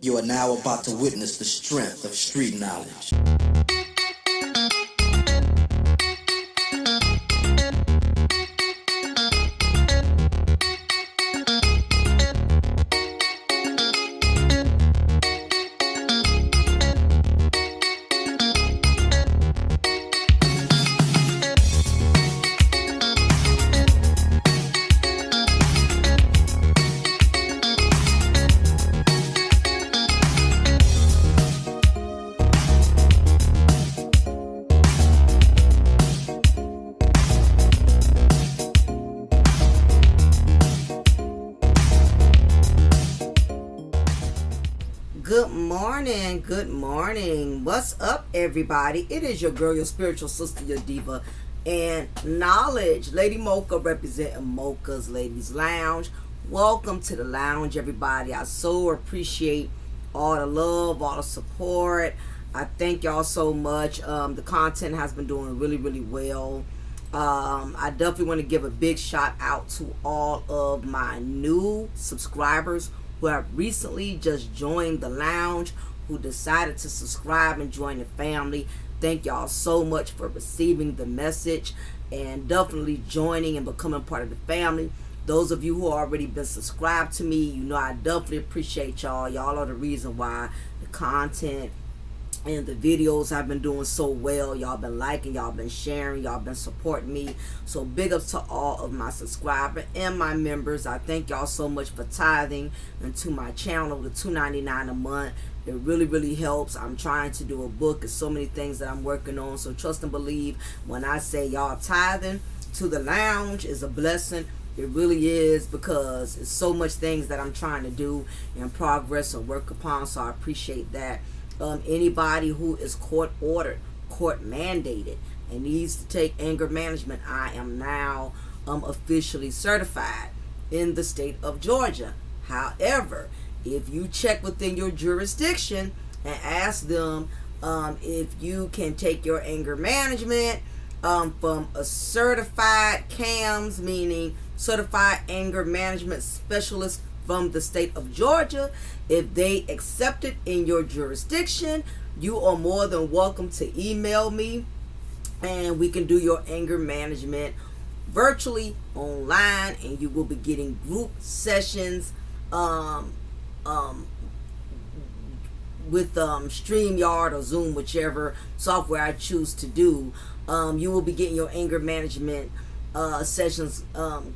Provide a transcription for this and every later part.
You are now about to witness the strength of street knowledge. Good morning. What's up, everybody? It is your girl, your spiritual sister, your diva, and knowledge. Lady Mocha, representing Mocha's Ladies Lounge. Welcome to the lounge, everybody. I so appreciate all the love, all the support. I thank y'all so much. The content has been doing really, really well. I definitely want to give a big shout out to all of my new subscribers who have recently just joined the lounge, who decided to subscribe and join the family. Thank y'all so much for receiving the message and definitely joining and becoming part of the family. Those of you who already been subscribed to me, you know I definitely appreciate y'all. Y'all are the reason why the content and the videos have been doing so well. Y'all been liking, y'all been sharing, y'all been supporting me. So big ups to all of my subscribers and my members. I thank y'all so much for tithing into my channel, the $2.99 a month. It really, really helps. I'm trying to do a book. There's so many things that I'm working on. So trust and believe when I say y'all tithing to the lounge is a blessing. It really is, because it's so much things that I'm trying to do in progress or work upon. So I appreciate that. Anybody who is court ordered, court mandated, and needs to take anger management, I am now officially certified in the state of Georgia. However, if you check within your jurisdiction and ask them if you can take your anger management from a certified CAMS, meaning certified anger management specialist from the state of Georgia, if they accept it in your jurisdiction, you are more than welcome to email me and we can do your anger management virtually online, and you will be getting group sessions with StreamYard or Zoom, whichever software I choose to do. You will be getting your anger management sessions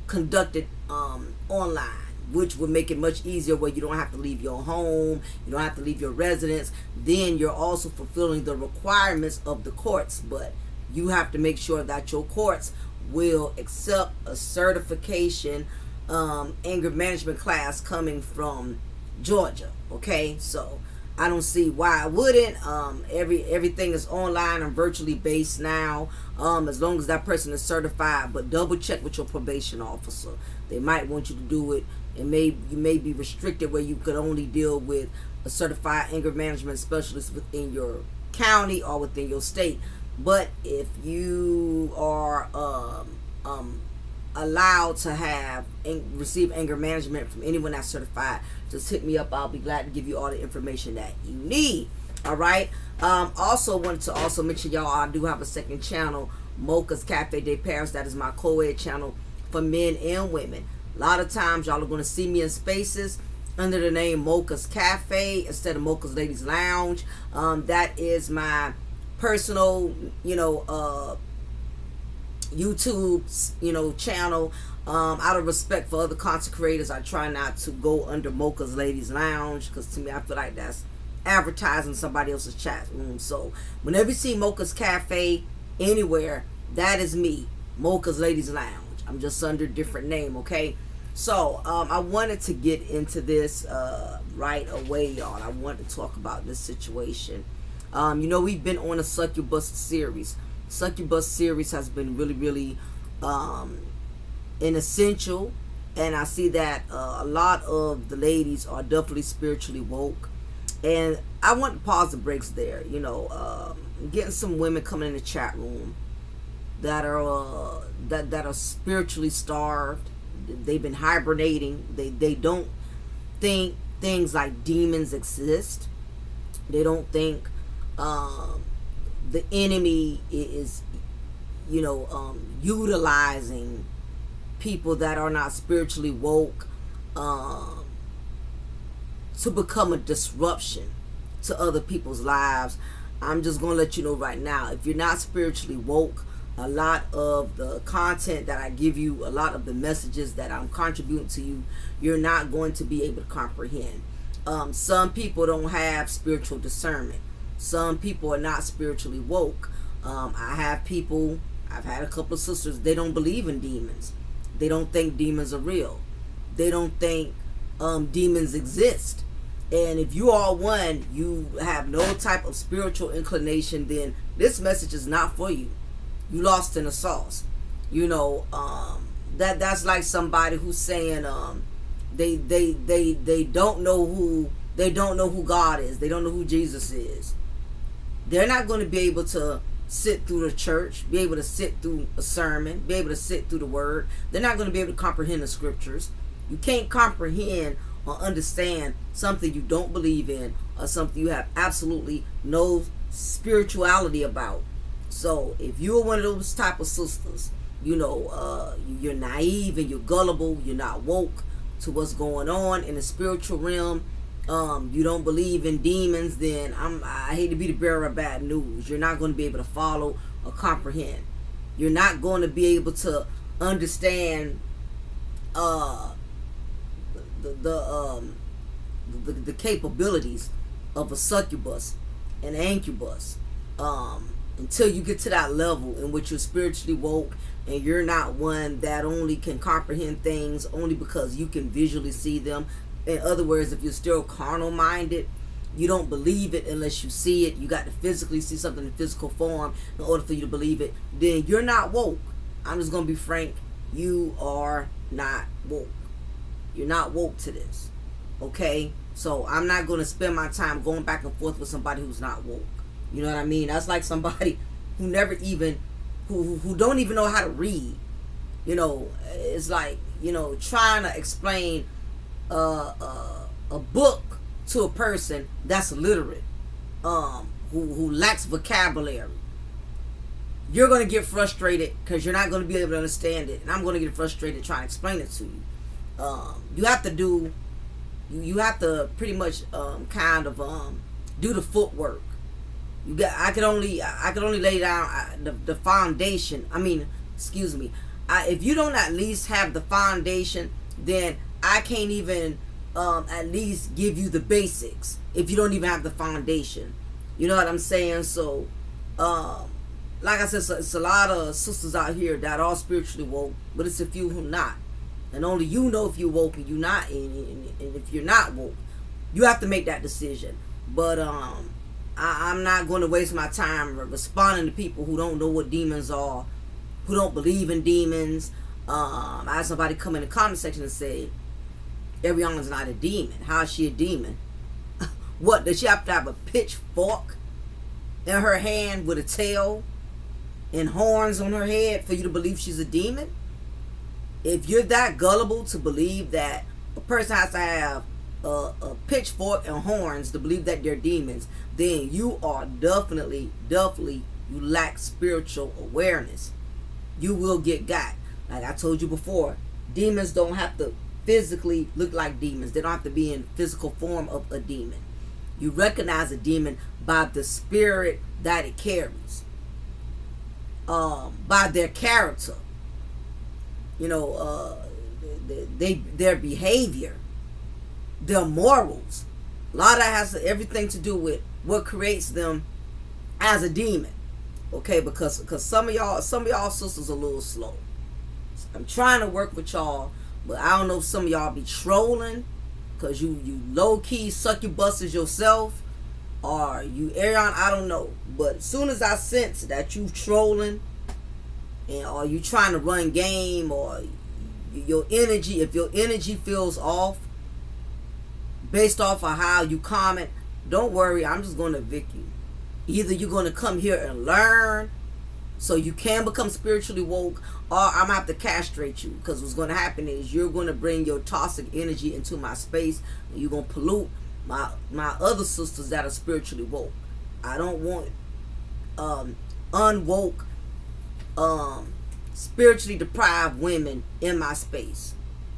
conducted online, which will make it much easier, where you don't have to leave your home, you don't have to leave your residence. Then you're also fulfilling the requirements of the courts, but you have to make sure that your courts will accept a certification anger management class coming from Georgia. Okay, so I don't see why I wouldn't. Everything is online and virtually based now, as long as that person is certified. But double check with your probation officer. They might want you to do it, and you may be restricted where you could only deal with a certified anger management specialist within your county or within your state. But if you are allowed to have and receive anger management from anyone that's certified, just hit me up. I'll be glad to give you all the information that you need. All right. Also wanted to also mention, y'all, I do have a second channel, Mocha's Cafe de Paris. That is my co-ed channel for men and women. A lot of times y'all are going to see me in spaces under the name Mocha's Cafe instead of Mocha's Ladies Lounge. That is my personal, YouTube, channel. Out of respect for other content creators, I try not to go under Mocha's Ladies Lounge, because to me, I feel like that's advertising somebody else's chat room. So whenever you see Mocha's Cafe anywhere, that is me, Mocha's Ladies Lounge. I'm just under a different name, okay? So I wanted to get into this right away, y'all. I wanted to talk about this situation. We've been on a Succubus series. Succubus series has been really, really an essential, and I see that a lot of the ladies are definitely spiritually woke, and I want to pause the breaks there. Getting some women coming in the chat room that are spiritually starved. They've been hibernating. They don't think things like demons exist. They don't think the enemy is, utilizing people that are not spiritually woke to become a disruption to other people's lives. I'm just going to let you know right now, if you're not spiritually woke, a lot of the content that I give you, a lot of the messages that I'm contributing to you, you're not going to be able to comprehend. Some people don't have spiritual discernment. Some people are not spiritually woke. I've had a couple of sisters, they don't believe in demons. They don't think demons are real. They don't think demons exist. And if you are one, you have no type of spiritual inclination, then this message is not for you. You lost in the sauce. That's like somebody who's saying they don't know who God is. They don't know who Jesus is. They're not going to be able to sit through the church, be able to sit through a sermon, be able to sit through the word. They're not going to be able to comprehend the scriptures. You can't comprehend or understand something you don't believe in, or something you have absolutely no spirituality about. So if you're one of those type of sisters, you're naive and you're gullible, you're not woke to what's going on in the spiritual realm, you don't believe in demons, then I hate to be the bearer of bad news. You're not going to be able to follow or comprehend. You're not going to be able to understand the capabilities of a succubus and an incubus until you get to that level in which you're spiritually woke, and you're not one that only can comprehend things only because you can visually see them. In other words, if you're still carnal minded, you don't believe it unless you see it. You got to physically see something in physical form in order for you to believe it. Then you're not woke. I'm just going to be frank. You are not woke. You're not woke to this. Okay? So I'm not going to spend my time going back and forth with somebody who's not woke. You know what I mean? That's like somebody who never even, who don't even know how to read. It's like, trying to explain a book to a person that's illiterate, who lacks vocabulary. You're going to get frustrated because you're not going to be able to understand it, and I'm going to get frustrated trying to explain it to you. You have to pretty much do the footwork. I could only lay down the foundation. If you don't at least have the foundation, then I can't even at least give you the basics if you don't even have the foundation. You know what I'm saying? So, like I said, it's a lot of sisters out here that are spiritually woke, but it's a few who not. And only you know if you're woke and you're not, and if you're not woke, you have to make that decision. But I'm not going to waste my time responding to people who don't know what demons are, who don't believe in demons. I had somebody come in the comment section and say, Ariana's not a demon. How is she a demon? What, does she have to have a pitchfork in her hand with a tail and horns on her head for you to believe she's a demon? If you're that gullible to believe that a person has to have a pitchfork and horns to believe that they're demons, then you are definitely, you lack spiritual awareness. You will get got. Like I told you before, demons don't have to physically look like demons. They don't have to be in physical form of a demon. You recognize a demon by the spirit that it carries, by their character, their behavior, their morals. A lot of that has everything to do with what creates them as a demon. Okay, because some of y'all sisters are a little slow. I'm trying to work with y'all, but I don't know if some of y'all be trolling because you low-key succubuses yourself, or you Ariana, I don't know. But as soon as I sense that you trolling, or you trying to run game, or your energy, if your energy feels off based off of how you comment, don't worry, I'm just going to evict you. Either you're going to come here and learn, So you can become spiritually woke, or I'm going to have to castrate you, because what's going to happen is you're going to bring your toxic energy into my space, and you're going to pollute my other sisters that are spiritually woke. I don't want unwoke, spiritually deprived women in my space,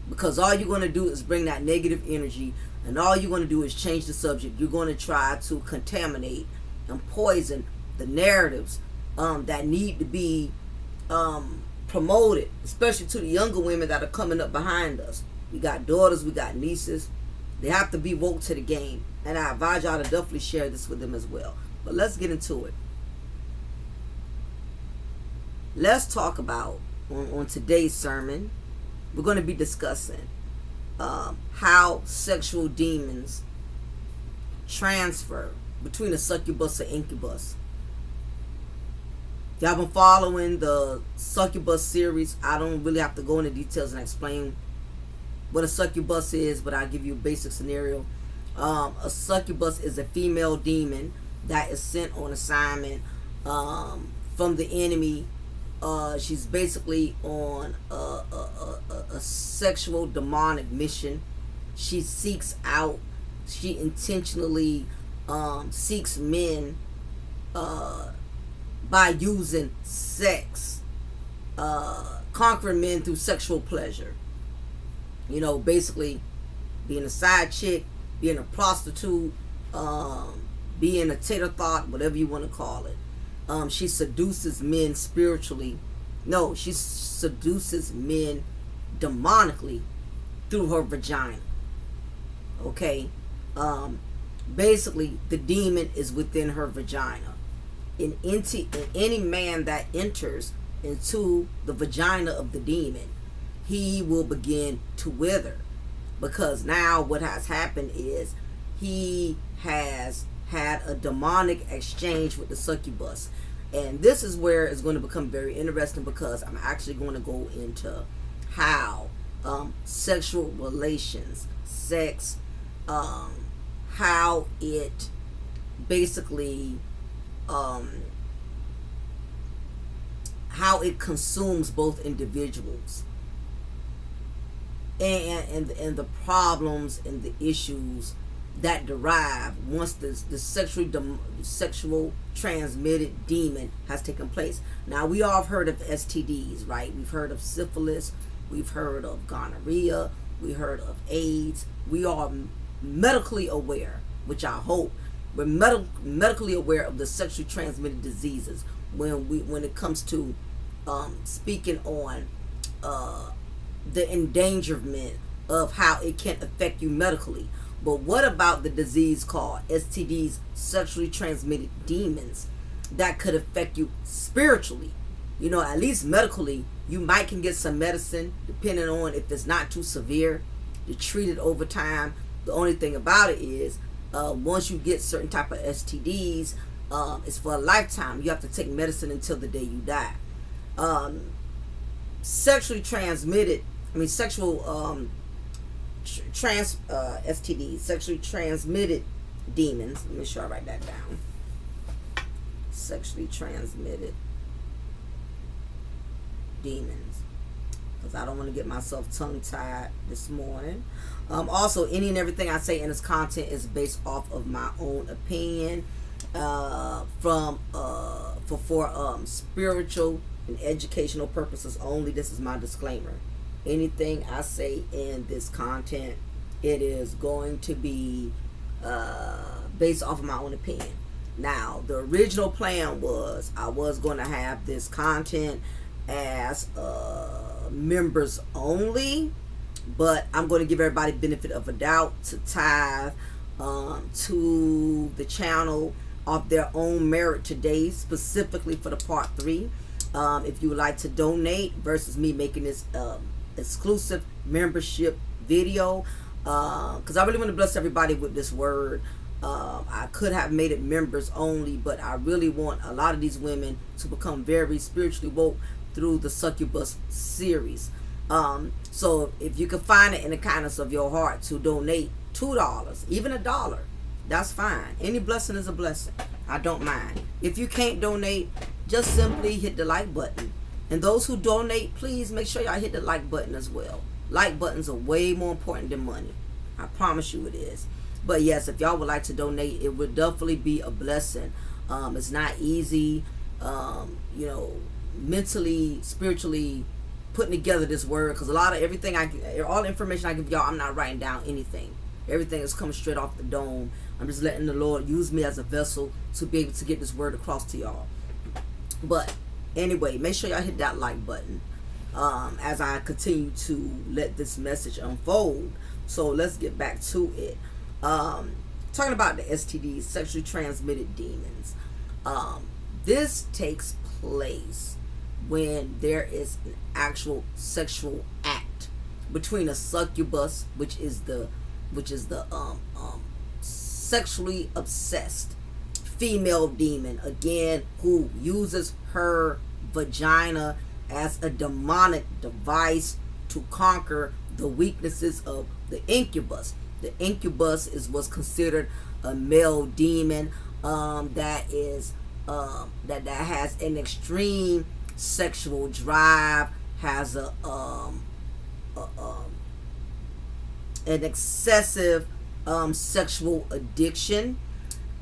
because all you're going to do is bring that negative energy, and all you're going to do is change the subject. You're going to try to contaminate and poison the narratives that need to be promoted, especially to the younger women that are coming up behind us. We got daughters, we got nieces. They have to be woke to the game, and I advise y'all to definitely share this with them as well. But let's get into it. Let's talk about, on today's sermon, we're going to be discussing how sexual demons transfer between a succubus and incubus. Y'all been following the Succubus series. I don't really have to go into details and explain what a succubus is, but I'll give you a basic scenario. A succubus is a female demon that is sent on assignment from the enemy. She's basically on a sexual demonic mission. She seeks out, she intentionally seeks men by using sex, conquering men through sexual pleasure. You know, basically being a side chick, being a prostitute, being a 𝓜𝓸𝓬𝓱𝓪'𝓼, whatever you want to call it. She seduces men spiritually. No, she seduces men demonically through her vagina. Okay? Basically, the demon is within her vagina. In any man that enters into the vagina of the demon, he will begin to wither, because now what has happened is he has had a demonic exchange with the succubus. And this is where it's going to become very interesting, because I'm actually going to go into how sexual relations, sex, how it basically how it consumes both individuals, and the problems and the issues that derive once the sexual transmitted demon has taken place. Now, we all have heard of STDs, right? We've heard of syphilis, we've heard of gonorrhea, we heard of AIDS. We are medically aware, which I hope we're medically aware of the sexually transmitted diseases when it comes to speaking on the endangerment of how it can affect you medically. But what about the disease called STDs, sexually transmitted demons, that could affect you spiritually? You know, at least medically, you might can get some medicine, depending on if it's not too severe, to treat it over time. The only thing about it is, once you get certain type of STDs, it's for a lifetime. You have to take medicine until the day you die. Sexually transmitted, sexual STDs, sexually transmitted demons. Let me make sure I write that down. Sexually transmitted demons, because I don't want to get myself tongue-tied this morning. Also, any and everything I say in this content is based off of my own opinion, for spiritual and educational purposes only. This is my disclaimer. Anything I say in this content, it is going to be based off of my own opinion. Now, the original plan was I was going to have this content as members only, but I'm going to give everybody benefit of a doubt to tithe to the channel of their own merit today, specifically for the part 3. If you would like to donate versus me making this exclusive membership video, because I really want to bless everybody with this word. I could have made it members only, but I really want a lot of these women to become very spiritually woke through the Succubus series. So if you can find it in the kindness of your heart to donate $2, even $1, that's fine. Any blessing is a blessing. I don't mind. If you can't donate, just simply hit the like button. And those who donate, please make sure y'all hit the like button as well. Like buttons are way more important than money. I promise you it is. But yes, if y'all would like to donate, it would definitely be a blessing. It's not easy, mentally, spiritually putting together this word, because a lot of everything all the information I give y'all, I'm not writing down anything. Everything is coming straight off the dome. I'm just letting the Lord use me as a vessel to be able to get this word across to y'all. But anyway, make sure y'all hit that like button as I continue to let this message unfold. So let's get back to it. Talking about the STDs, sexually transmitted demons. This takes place when there is an actual sexual act between a succubus, which is the sexually obsessed female demon, again, who uses her vagina as a demonic device to conquer the weaknesses of the incubus. The incubus is what's considered a male demon that has an extreme sexual drive, has an excessive sexual addiction,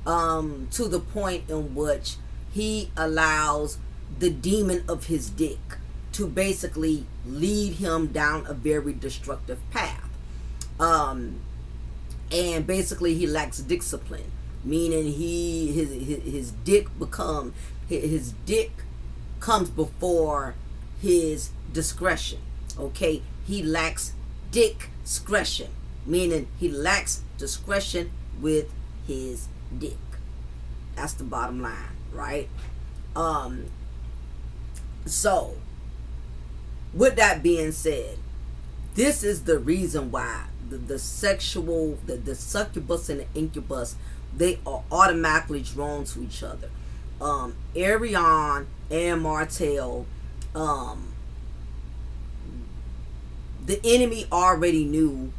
to the point in which he allows the demon of his dick to basically lead him down a very destructive path. And basically he lacks discipline, meaning his dick comes before his discretion. Okay, he lacks discretion, meaning he lacks discretion with his dick. That's the bottom line, right? So with that being said, this is the reason why the succubus and the incubus, they are automatically drawn to each other. Arion and Martel, the enemy already knew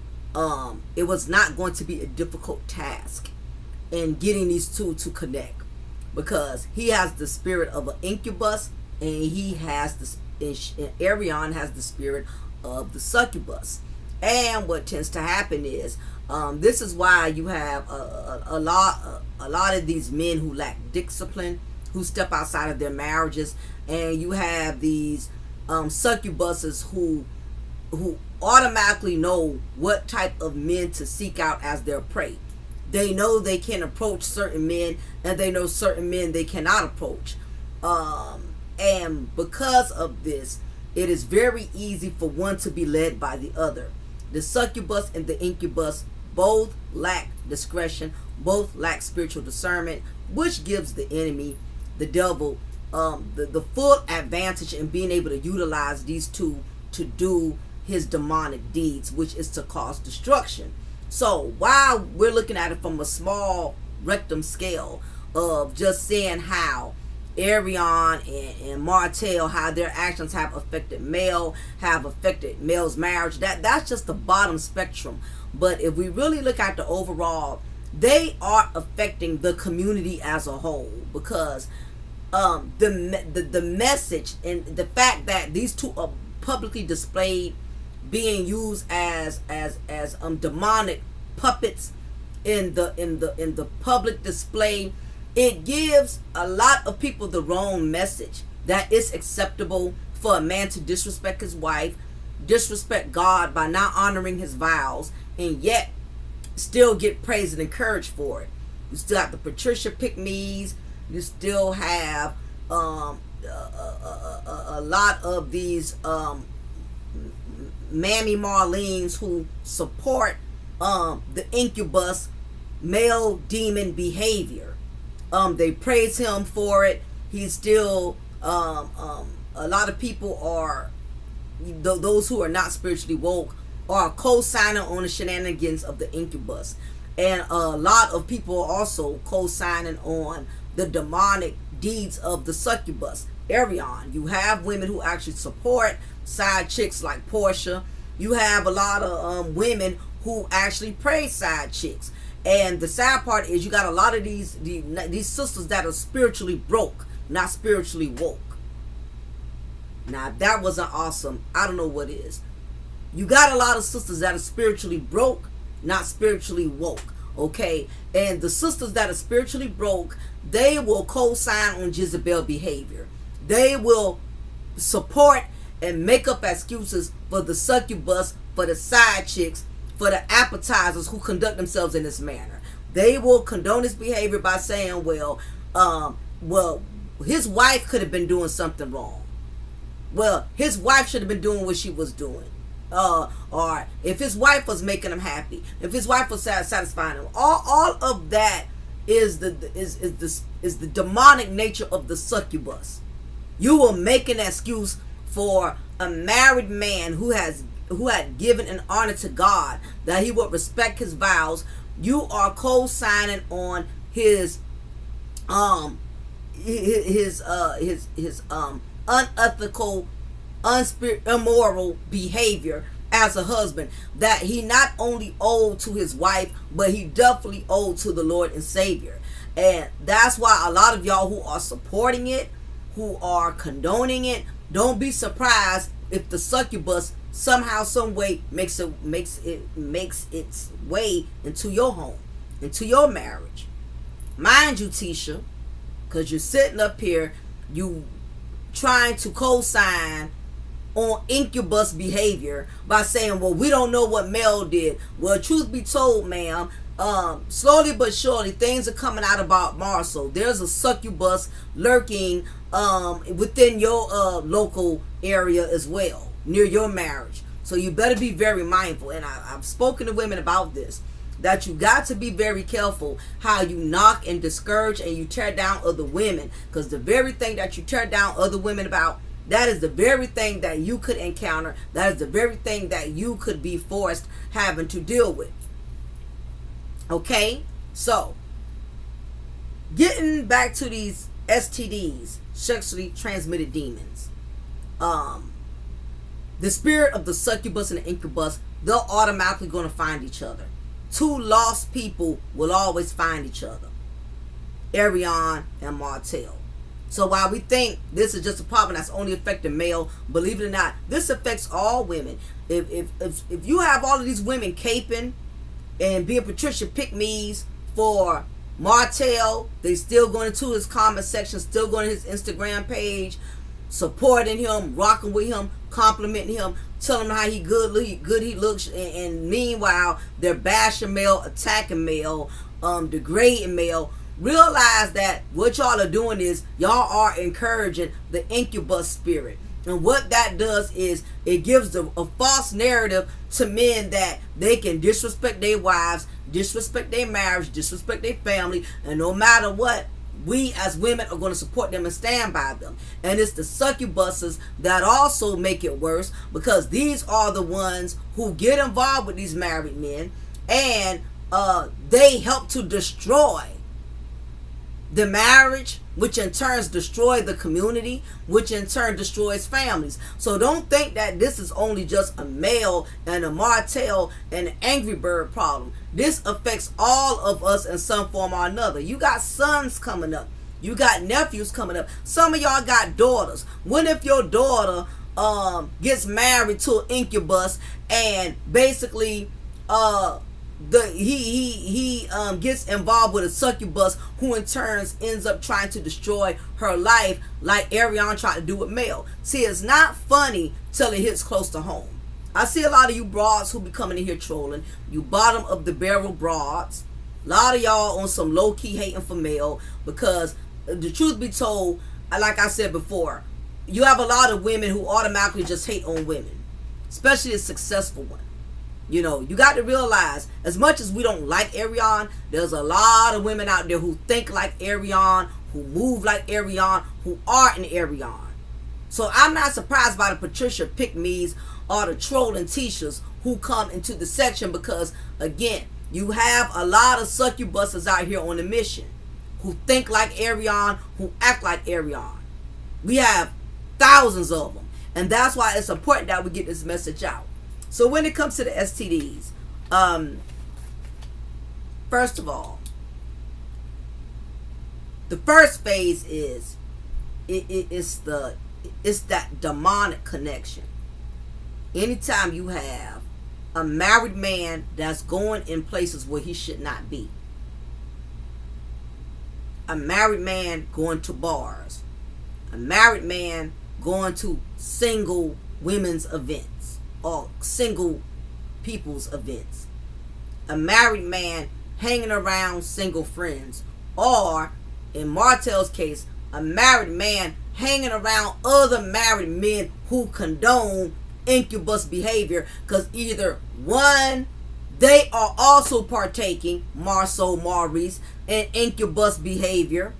it was not going to be a difficult task in getting these two to connect, because he has the spirit of an incubus and Arion has the spirit of the succubus. And what tends to happen is, this is why you have a lot of these men who lack discipline, who step outside of their marriages, and you have these succubuses who automatically know what type of men to seek out as their prey. They know they can approach certain men, and they know certain men they cannot approach. And because of this, it is very easy for one to be led by the other. The succubus and the incubus both lack discretion, both lack spiritual discernment, which gives the enemy, the devil, the full advantage in being able to utilize these two to do his demonic deeds, which is to cause destruction. So while we're looking at it from a small rectum scale of just seeing how Arion and Martel, how their actions have affected male's marriage, that's just the bottom spectrum. But if we really look at the overall, they are affecting the community as a whole, because the message and the fact that these two are publicly displayed, being used as demonic puppets in the public display, it gives a lot of people the wrong message that it's acceptable for a man to disrespect his wife, disrespect God by not honoring his vows, and yet still get praised and encouraged for it. You still have the Patricia pick-me's. You still have a lot of these Mammy Marlenes who support the incubus male demon behavior. They praise him for it. He's still a lot of people are, those who are not spiritually woke, are co-signing on the shenanigans of the incubus, and a lot of people are also co-signing on the demonic deeds of the succubus. Arion, you have women who actually support side chicks like Portia. You have a lot of women who actually praise side chicks. And the sad part is, you got a lot of these sisters that are spiritually broke. not spiritually woke. Now, if that wasn't awesome, I don't know what is. You got a lot of sisters that are spiritually broke, not spiritually woke. Okay? And the sisters that are spiritually broke, they will co-sign on Jezebel behavior. They will support and make up excuses for the succubus, for the side chicks, for the appetizers who conduct themselves in this manner. They will condone this behavior by saying, well, his wife could have been doing something wrong. Well, his wife should have been doing what she was doing. Or if his wife was making him happy, if his wife was satisfying him, all of that is the demonic nature of the succubus. You will make an excuse for a married man who had given an honor to God, that he would respect his vows. You are co-signing on his unethical, immoral behavior as a husband, that he not only owed to his wife, but he definitely owed to the Lord and Savior. And that's why a lot of y'all who are supporting it, who are condoning it, don't be surprised if the succubus somehow, some way makes its way into your home, into your marriage. Mind you, Tisha, because you're sitting up here, you trying to co-sign on incubus behavior by saying, well, we don't know what Mel did. Well, truth be told, ma'am, slowly but surely things are coming out about Marcel. There's a succubus lurking within your local area as well, near your marriage. So you better be very mindful. And I've spoken to women about this, that you got to be very careful how you knock and discourage and you tear down other women, because the very thing that you tear down other women about, that is the very thing that you could encounter. That is the very thing that you could be forced having to deal with. Okay? So, getting back to these STDs, sexually transmitted demons. The spirit of the succubus and the incubus, they're automatically going to find each other. Two lost people will always find each other. Arion and Martel. So while we think this is just a problem that's only affecting male, believe it or not, this affects all women. If you have all of these women caping and being Patricia pick-me's for Martel, they still going to his comment section, still going to his Instagram page, supporting him, rocking with him, complimenting him, telling him how good he looks, and meanwhile they're bashing male, attacking male, degrading male. Realize that what y'all are doing is y'all are encouraging the incubus spirit. And what that does is it gives a false narrative to men that they can disrespect their wives, disrespect their marriage, disrespect their family, and no matter what, we as women are going to support them and stand by them. And it's the succubuses that also make it worse, because these are the ones who get involved with these married men, and they help to destroy the marriage, which in turn destroys the community, which in turn destroys families. So don't think that this is only just a male and a Martel and an Angry Bird problem. This affects all of us in some form or another. You got sons coming up. You got nephews coming up. Some of y'all got daughters. What if your daughter gets married to an incubus, and basically he gets involved with a succubus, who in turn ends up trying to destroy her life, like Arion tried to do with Mel. See, it's not funny till it hits close to home. I see a lot of you broads who be coming in here trolling. You bottom of the barrel broads. A lot of y'all on some low-key hating for Mel, because the truth be told, like I said before, you have a lot of women who automatically just hate on women, especially the successful one. You know, you got to realize, as much as we don't like Arion, there's a lot of women out there who think like Arion, who move like Arion, who are in Arion. So I'm not surprised by the Patricia pick-me's or the trolling Tishas who come into the section, because, again, you have a lot of succubuses out here on a mission who think like Arion, who act like Arion. We have thousands of them. And that's why it's important that we get this message out. So when it comes to the STDs, first of all, the first phase is it's that demonic connection. Anytime you have a married man that's going in places where he should not be, a married man going to bars, a married man going to single women's events or single people's events, a married man hanging around single friends, or in Martell's case, a married man hanging around other married men who condone incubus behavior, because either one, they are also partaking, Maurice, in incubus behavior,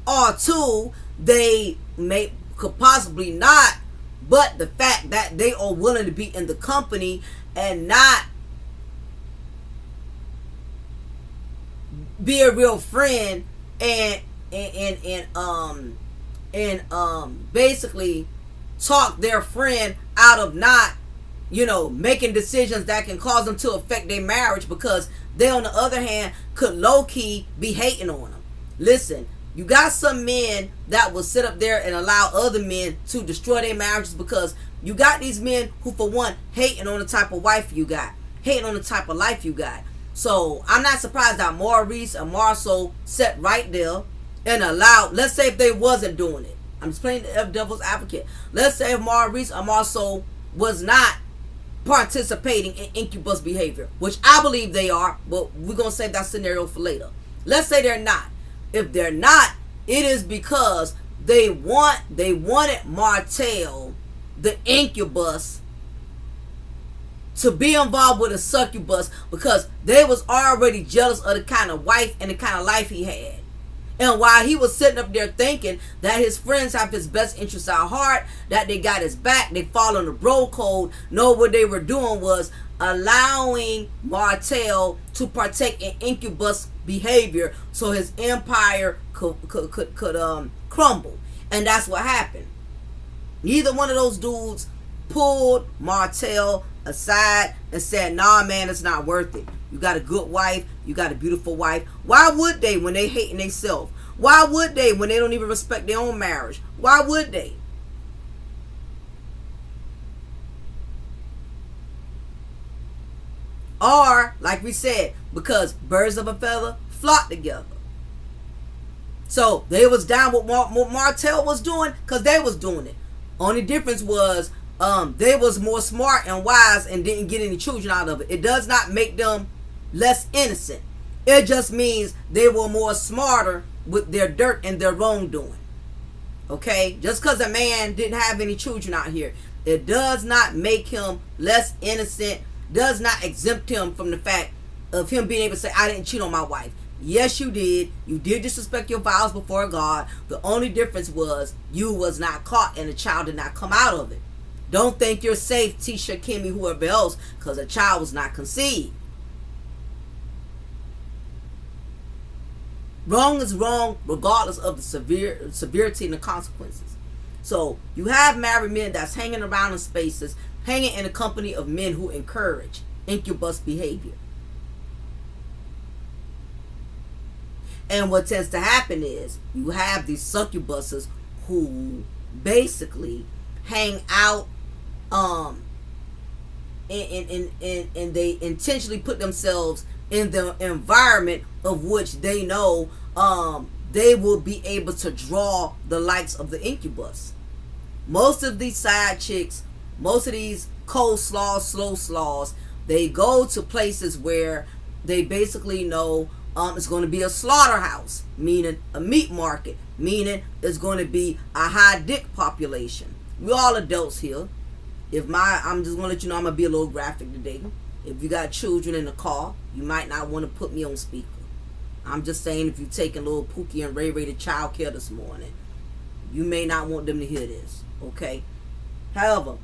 or two, they could possibly not, but the fact that they are willing to be in the company and not be a real friend and basically talk their friend out of not, making decisions that can cause them to affect their marriage, because they, on the other hand, could low-key be hating on them. Listen, you got some men that will sit up there and allow other men to destroy their marriages, because you got these men who, for one, hating on the type of wife you got, hating on the type of life you got. So I'm not surprised that Maurice and Marceau sat right there and allowed, let's say if they wasn't doing it, I'm just playing the devil's advocate. Let's say if Maurice and Marceau was not participating in incubus behavior, which I believe they are, but we're going to save that scenario for later. Let's say they're not. If they're not, it is because they wanted Martell, the incubus, to be involved with a succubus, because they was already jealous of the kind of wife and the kind of life he had. And while he was sitting up there thinking that his friends have his best interests at heart, that they got his back, they following the bro code, no, what they were doing was allowing Martell to partake in incubus behavior so his empire could crumble. And that's what happened. Neither one of those dudes pulled Martell aside and said, nah, man, it's not worth it. You got a good wife, you got a beautiful wife. Why would they when they hating themselves? Why would they when they don't even respect their own marriage? Why would they? Or, like we said, because birds of a feather flock together. So they was down with what Martell was doing, because they was doing it. Only difference was they was more smart and wise and didn't get any children out of it. It does not make them less innocent. It just means they were more smarter with their dirt and their wrongdoing. Okay? Just because a man didn't have any children out here, it does not make him less innocent, does not exempt him from the fact of him being able to say, I didn't cheat on my wife. Yes, you did. You did disrespect your vows before God. The only difference was you was not caught and the child did not come out of it. Don't think you're safe, Tisha, Kimmy, whoever else, because a child was not conceived. Wrong is wrong regardless of the severity and the consequences. So you have married men that's hanging around in spaces, hanging in the company of men who encourage incubus behavior. And what tends to happen is you have these succubuses who basically hang out and they intentionally put themselves in the environment of which they know they will be able to draw the likes of the incubus. Most of these side chicks, most of these coleslaws, slow slaws, they go to places where they basically know it's going to be a slaughterhouse, meaning a meat market, meaning it's going to be a high dick population. We all adults here. I'm just going to let you know I'm going to be a little graphic today. If you got children in the car, you might not want to put me on speaker. I'm just saying, if you're taking little Pookie and Ray Ray to child care this morning, you may not want them to hear this, okay? However,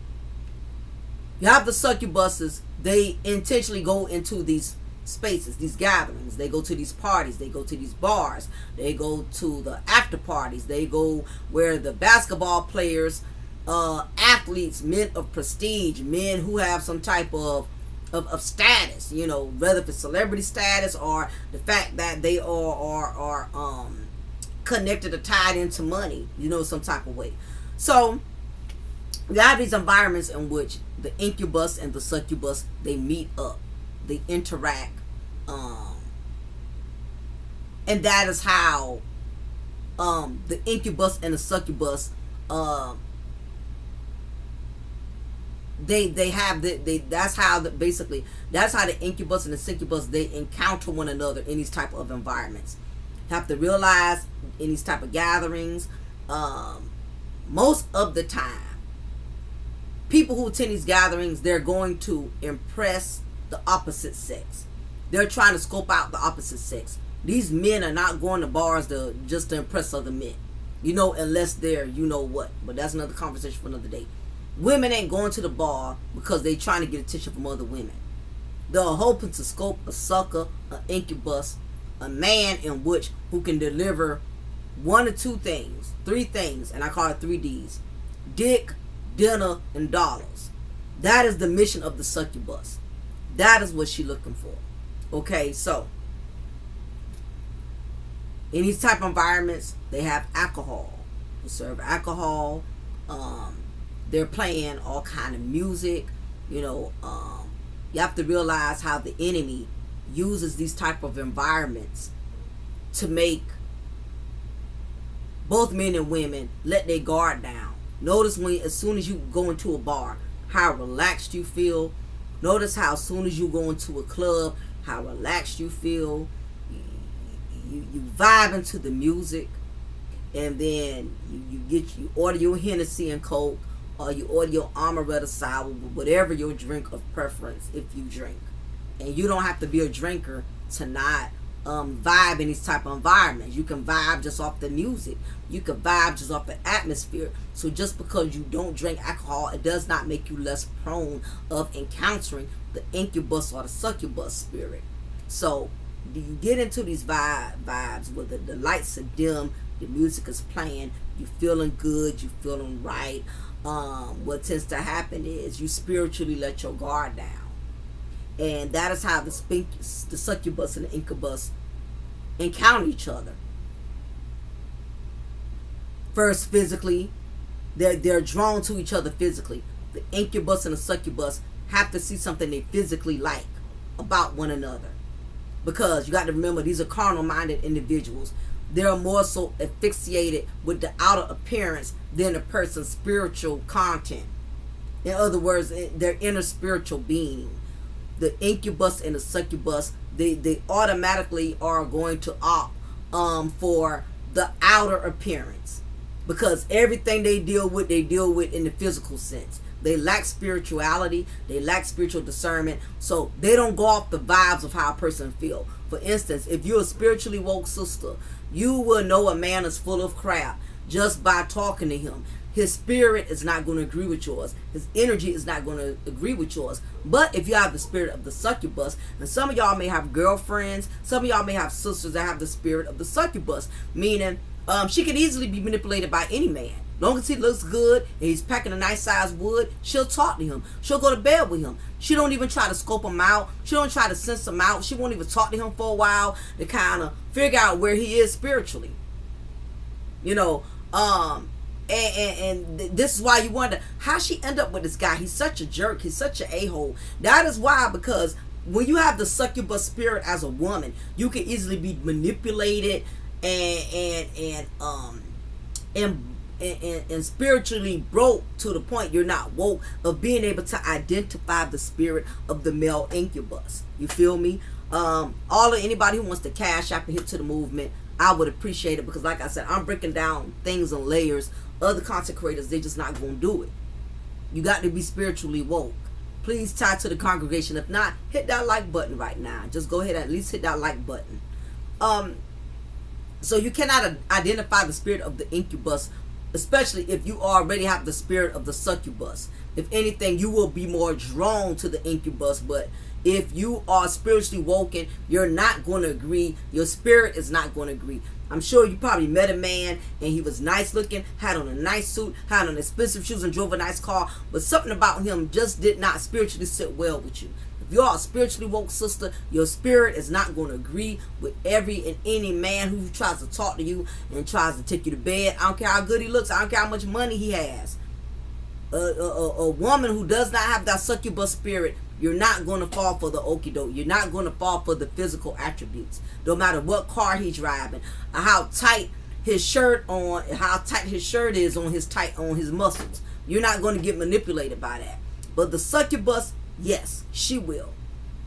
you have the succubuses. They intentionally go into these spaces, these gatherings. They go to these parties. They go to these bars. They go to the after parties. They go where the basketball players, athletes, men of prestige, men who have some type of status, whether it's celebrity status or the fact that they are connected or tied into money, some type of way. So you have these environments in which the incubus and the succubus, they meet up, they interact, and that is how the incubus and the succubus, they have that's how the incubus and the succubus, they encounter one another in these type of environments. You have to realize in these type of gatherings, most of the time, people who attend these gatherings, they're going to impress the opposite sex. They're trying to scope out the opposite sex. These men are not going to bars just to impress other men, unless they're what. But that's another conversation for another day. Women ain't going to the bar because they trying to get attention from other women. They're hoping to scope a sucker, an incubus, a man who can deliver one or two things, three things, and I call it 3 Ds: dick, dinner, and dollars. That is the mission of the succubus. That is what she's looking for. Okay, so in these type of environments, they have alcohol. They serve alcohol. They're playing all kind of music. You have to realize how the enemy uses these type of environments to make both men and women let their guard down. Notice as soon as you go into a bar, how relaxed you feel. Notice how as soon as you go into a club, how relaxed you feel. You vibe into the music, and then you order your Hennessy and Coke, or you order your amaretto sour, whatever your drink of preference, if you drink. And you don't have to be a drinker to not vibe in these type of environments. You can vibe just off the music. You can vibe just off the atmosphere. So just because you don't drink alcohol, it does not make you less prone of encountering the incubus or the succubus spirit. So do you get into these vibes where the lights are dim, the music is playing, you're feeling good, you're feeling right. What tends to happen is you spiritually let your guard down. And that is how the succubus and the incubus encounter each other. First, physically, they're drawn to each other physically. The incubus and the succubus have to see something they physically like about one another. Because you got to remember, these are carnal-minded individuals. They're more so asphyxiated with the outer appearance than a person's spiritual content. In other words, their inner spiritual being. The incubus and the succubus, they automatically are going to opt for the outer appearance, because everything they deal with in the physical sense. They lack spirituality, they lack spiritual discernment, so they don't go off the vibes of how a person feel. For instance, if you're a spiritually woke sister, you will know a man is full of crap just by talking to him. His spirit is not going to agree with yours. His energy is not going to agree with yours. But if you have the spirit of the succubus, and some of y'all may have girlfriends, some of y'all may have sisters that have the spirit of the succubus, meaning she can easily be manipulated by any man. Long as he looks good and he's packing a nice sized wood, she'll talk to him. She'll go to bed with him. She don't even try to scope him out. She don't try to sense him out. She won't even talk to him for a while to kind of figure out where he is spiritually. And this is why you wonder how she end up with this guy. He's such a jerk. He's such an a-hole. That is why, because when you have the succubus spirit as a woman, you can easily be manipulated and spiritually broke to the point you're not woke of being able to identify the spirit of the male incubus. You feel me? Anybody who wants to cash out and hit to the movement, I would appreciate it, because like I said, I'm breaking down things in layers. Other content creators, they just not gonna do it. You got to be spiritually woke. Please tie to the congregation. If not, hit that like button right now. Just go ahead, at least hit that like button. So you cannot identify the spirit of the incubus, especially if you already have the spirit of the succubus. If anything, you will be more drawn to the incubus. But if you are spiritually woken, you're not going to agree. Your spirit is not going to agree. I'm sure you probably met a man and he was nice looking, had on a nice suit, had on expensive shoes, and drove a nice car, but something about him just did not spiritually sit well with you. If you are a spiritually woke sister, your spirit is not going to agree with every and any man who tries to talk to you and tries to take you to bed. I don't care how good he looks. I don't care how much money he has. A woman who does not have that succubus spirit, you're not going to fall for the okie doke. You're not going to fall for the physical attributes. No matter what car he's driving, or how tight his shirt is on his muscles. You're not going to get manipulated by that. But the succubus, yes, she will.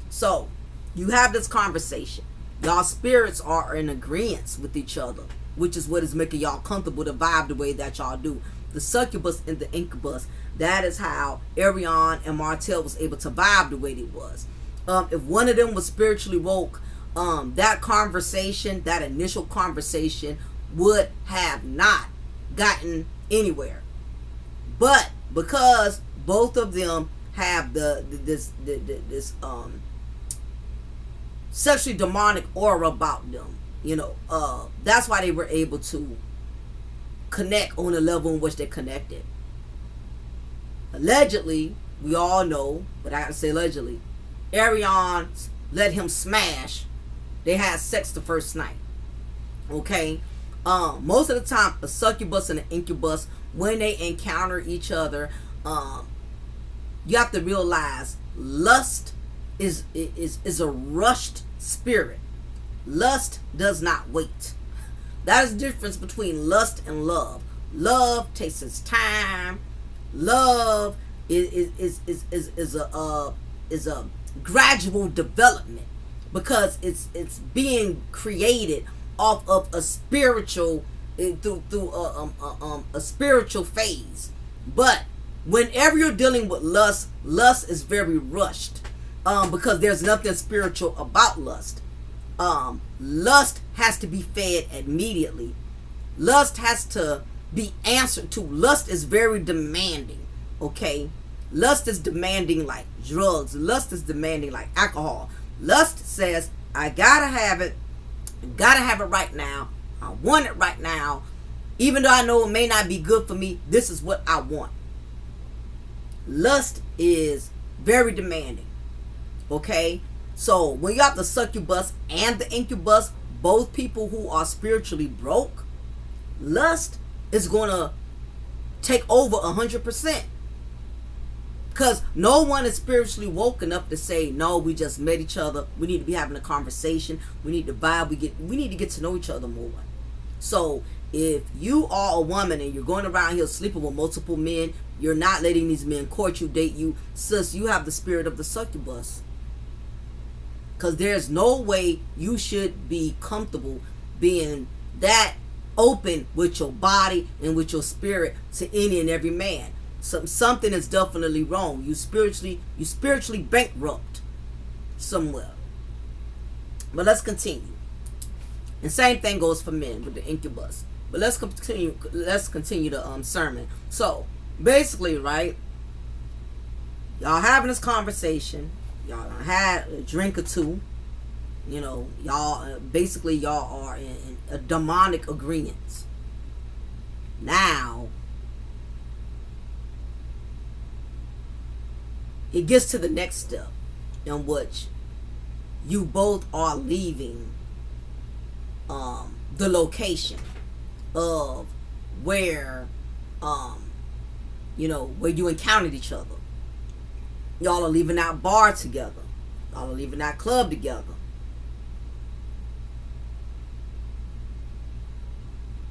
So you have this conversation. Y'all spirits are in agreement with each other, which is what is making y'all comfortable to vibe the way that y'all do. The succubus and the incubus. That is how Arion and Martell was able to vibe the way they was. If one of them was spiritually woke, that conversation, that initial conversation, would have not gotten anywhere. But because both of them have this sexually demonic aura about them, that's why they were able to connect on the level in which they connected. Allegedly, we all know, but I gotta say allegedly, Arion let him smash. They had sex the first night. Okay? Most of the time, a succubus and an incubus, when they encounter each other, you have to realize lust is a rushed spirit. Lust does not wait. That is the difference between lust and love. Love takes its time. Love is a gradual development because it's being created off of a spiritual through a spiritual phase. But whenever you're dealing with lust is very rushed because there's nothing spiritual about lust. Lust has to be fed immediately. Lust has to be answered to. Lust is very demanding. Okay? Lust is demanding like drugs. Lust is demanding like alcohol. Lust says, I gotta have it. Gotta have it right now. I want it right now. Even though I know it may not be good for me, this is what I want. Lust is very demanding. Okay? So when you have the succubus and the incubus, both people who are spiritually broke, lust is going to take over 100%. Because no one is spiritually woke enough to say, no, we just met each other. We need to be having a conversation. We need to vibe. We need to get to know each other more. So if you are a woman and you're going around here sleeping with multiple men, you're not letting these men court you, date you. Sis, you have the spirit of the succubus. Because there's no way you should be comfortable being that open with your body and with your spirit to any and every man. Something is definitely wrong. You spiritually bankrupt somewhere. But let's continue. And same thing goes for men with the incubus. But let's continue the sermon. So basically, right, y'all having this conversation. Y'all had a drink or two. Y'all are in a demonic agreement. Now it gets to the next step in which you both are leaving the location of where where you encountered each other. Y'all are leaving that bar together. Y'all are leaving that club together.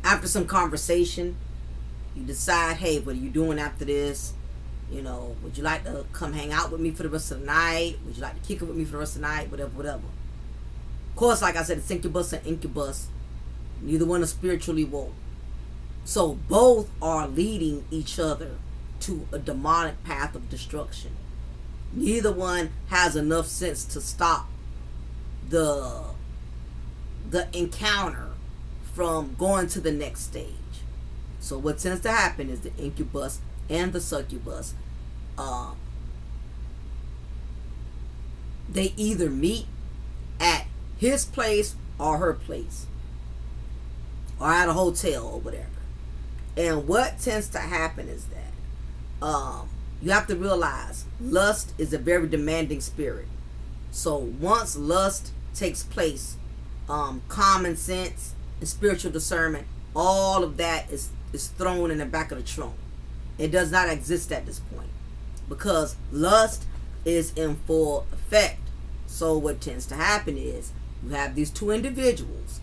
After some conversation, you decide, hey, what are you doing after this? Would you like to come hang out with me for the rest of the night? Would you like to kick it with me for the rest of the night? Whatever. Of course, like I said, it's incubus and incubus. Neither one is spiritually woke. So both are leading each other to a demonic path of destruction. Neither one has enough sense to stop the encounter from going to the next stage. So what tends to happen is the incubus and the succubus, they either meet at his place or her place, or at a hotel or whatever. And what tends to happen is that you have to realize lust is a very demanding spirit. So once lust takes place, common sense and spiritual discernment, all of that is thrown in the back of the trunk. It does not exist at this point because lust is in full effect. So what tends to happen is you have these two individuals.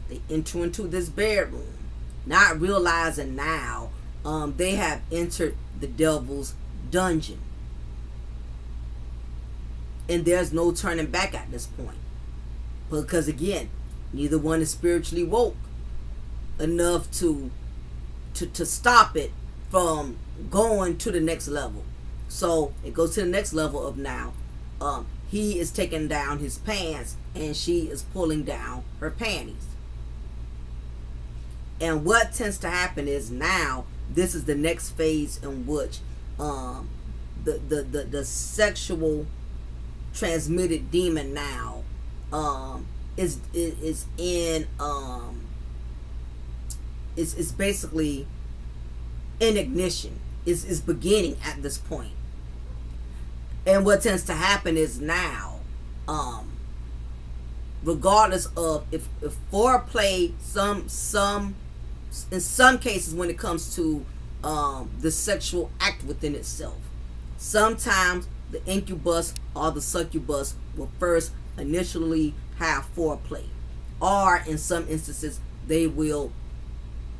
They enter into this bedroom, not realizing now they have entered the devil's dungeon. And there's no turning back at this point. Because again, neither one is spiritually woke enough to stop it from going to the next level. So it goes to the next level of now. He is taking down his pants and she is pulling down her panties. And what tends to happen is now this is the next phase in which the sexual transmitted demon now is basically in ignition, is beginning at this point. And what tends to happen is now, regardless of if foreplay, in some cases when it comes to the sexual act within itself, sometimes the incubus or the succubus will first initially have foreplay, or in some instances they will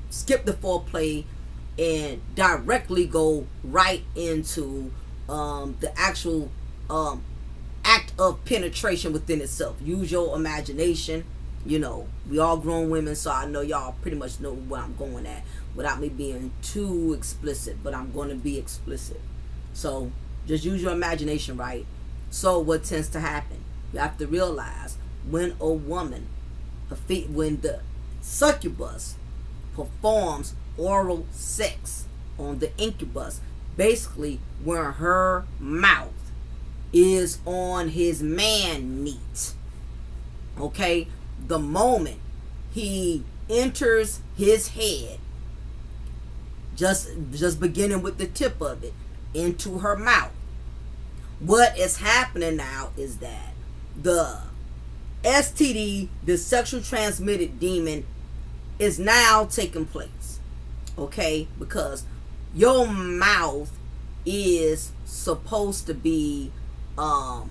skip the foreplay and directly go right into the actual act of penetration within itself. Use your imagination. You know, we all grown women, so I know y'all pretty much know where I'm going at without me being too explicit, but I'm going to be explicit. So just use your imagination, right? So what tends to happen, you have to realize when a woman, when the succubus performs oral sex on the incubus, basically where her mouth is on his man meat, okay, the moment he enters his head, just beginning with the tip of it into her mouth, what is happening now is that the STD, the sexual transmitted demon, is now taking place, okay, because your mouth is supposed to be a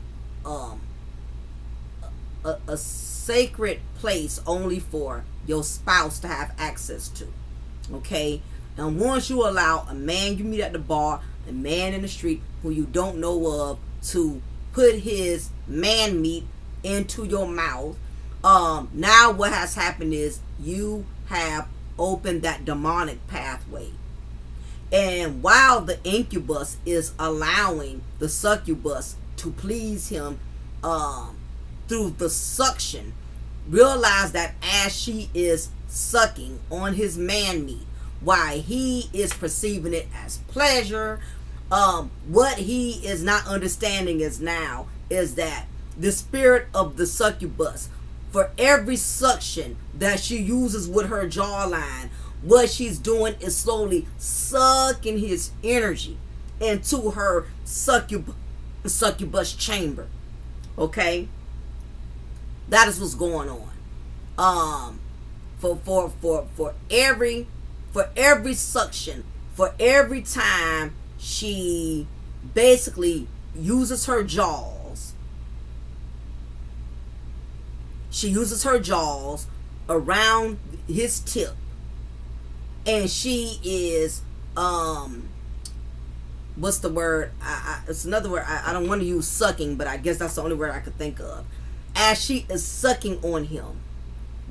sacred place only for your spouse to have access to, okay? And once you allow a man you meet at the bar, a man in the street who you don't know of, to put his man meat into your mouth, now what has happened is you have opened that demonic pathway. And while the incubus is allowing the succubus to please him through the suction, realize that as she is sucking on his man meat, why he is perceiving it as pleasure, what he is not understanding is that the spirit of the succubus, for every suction that she uses with her jawline, what she's doing is slowly sucking his energy into her succubus chamber. Okay, that is what's going on. For every suction, for every time she basically uses her jaws, around his tip, and she is what's the word? It's another word. I don't want to use sucking, but I guess that's the only word I could think of. As she is sucking on him,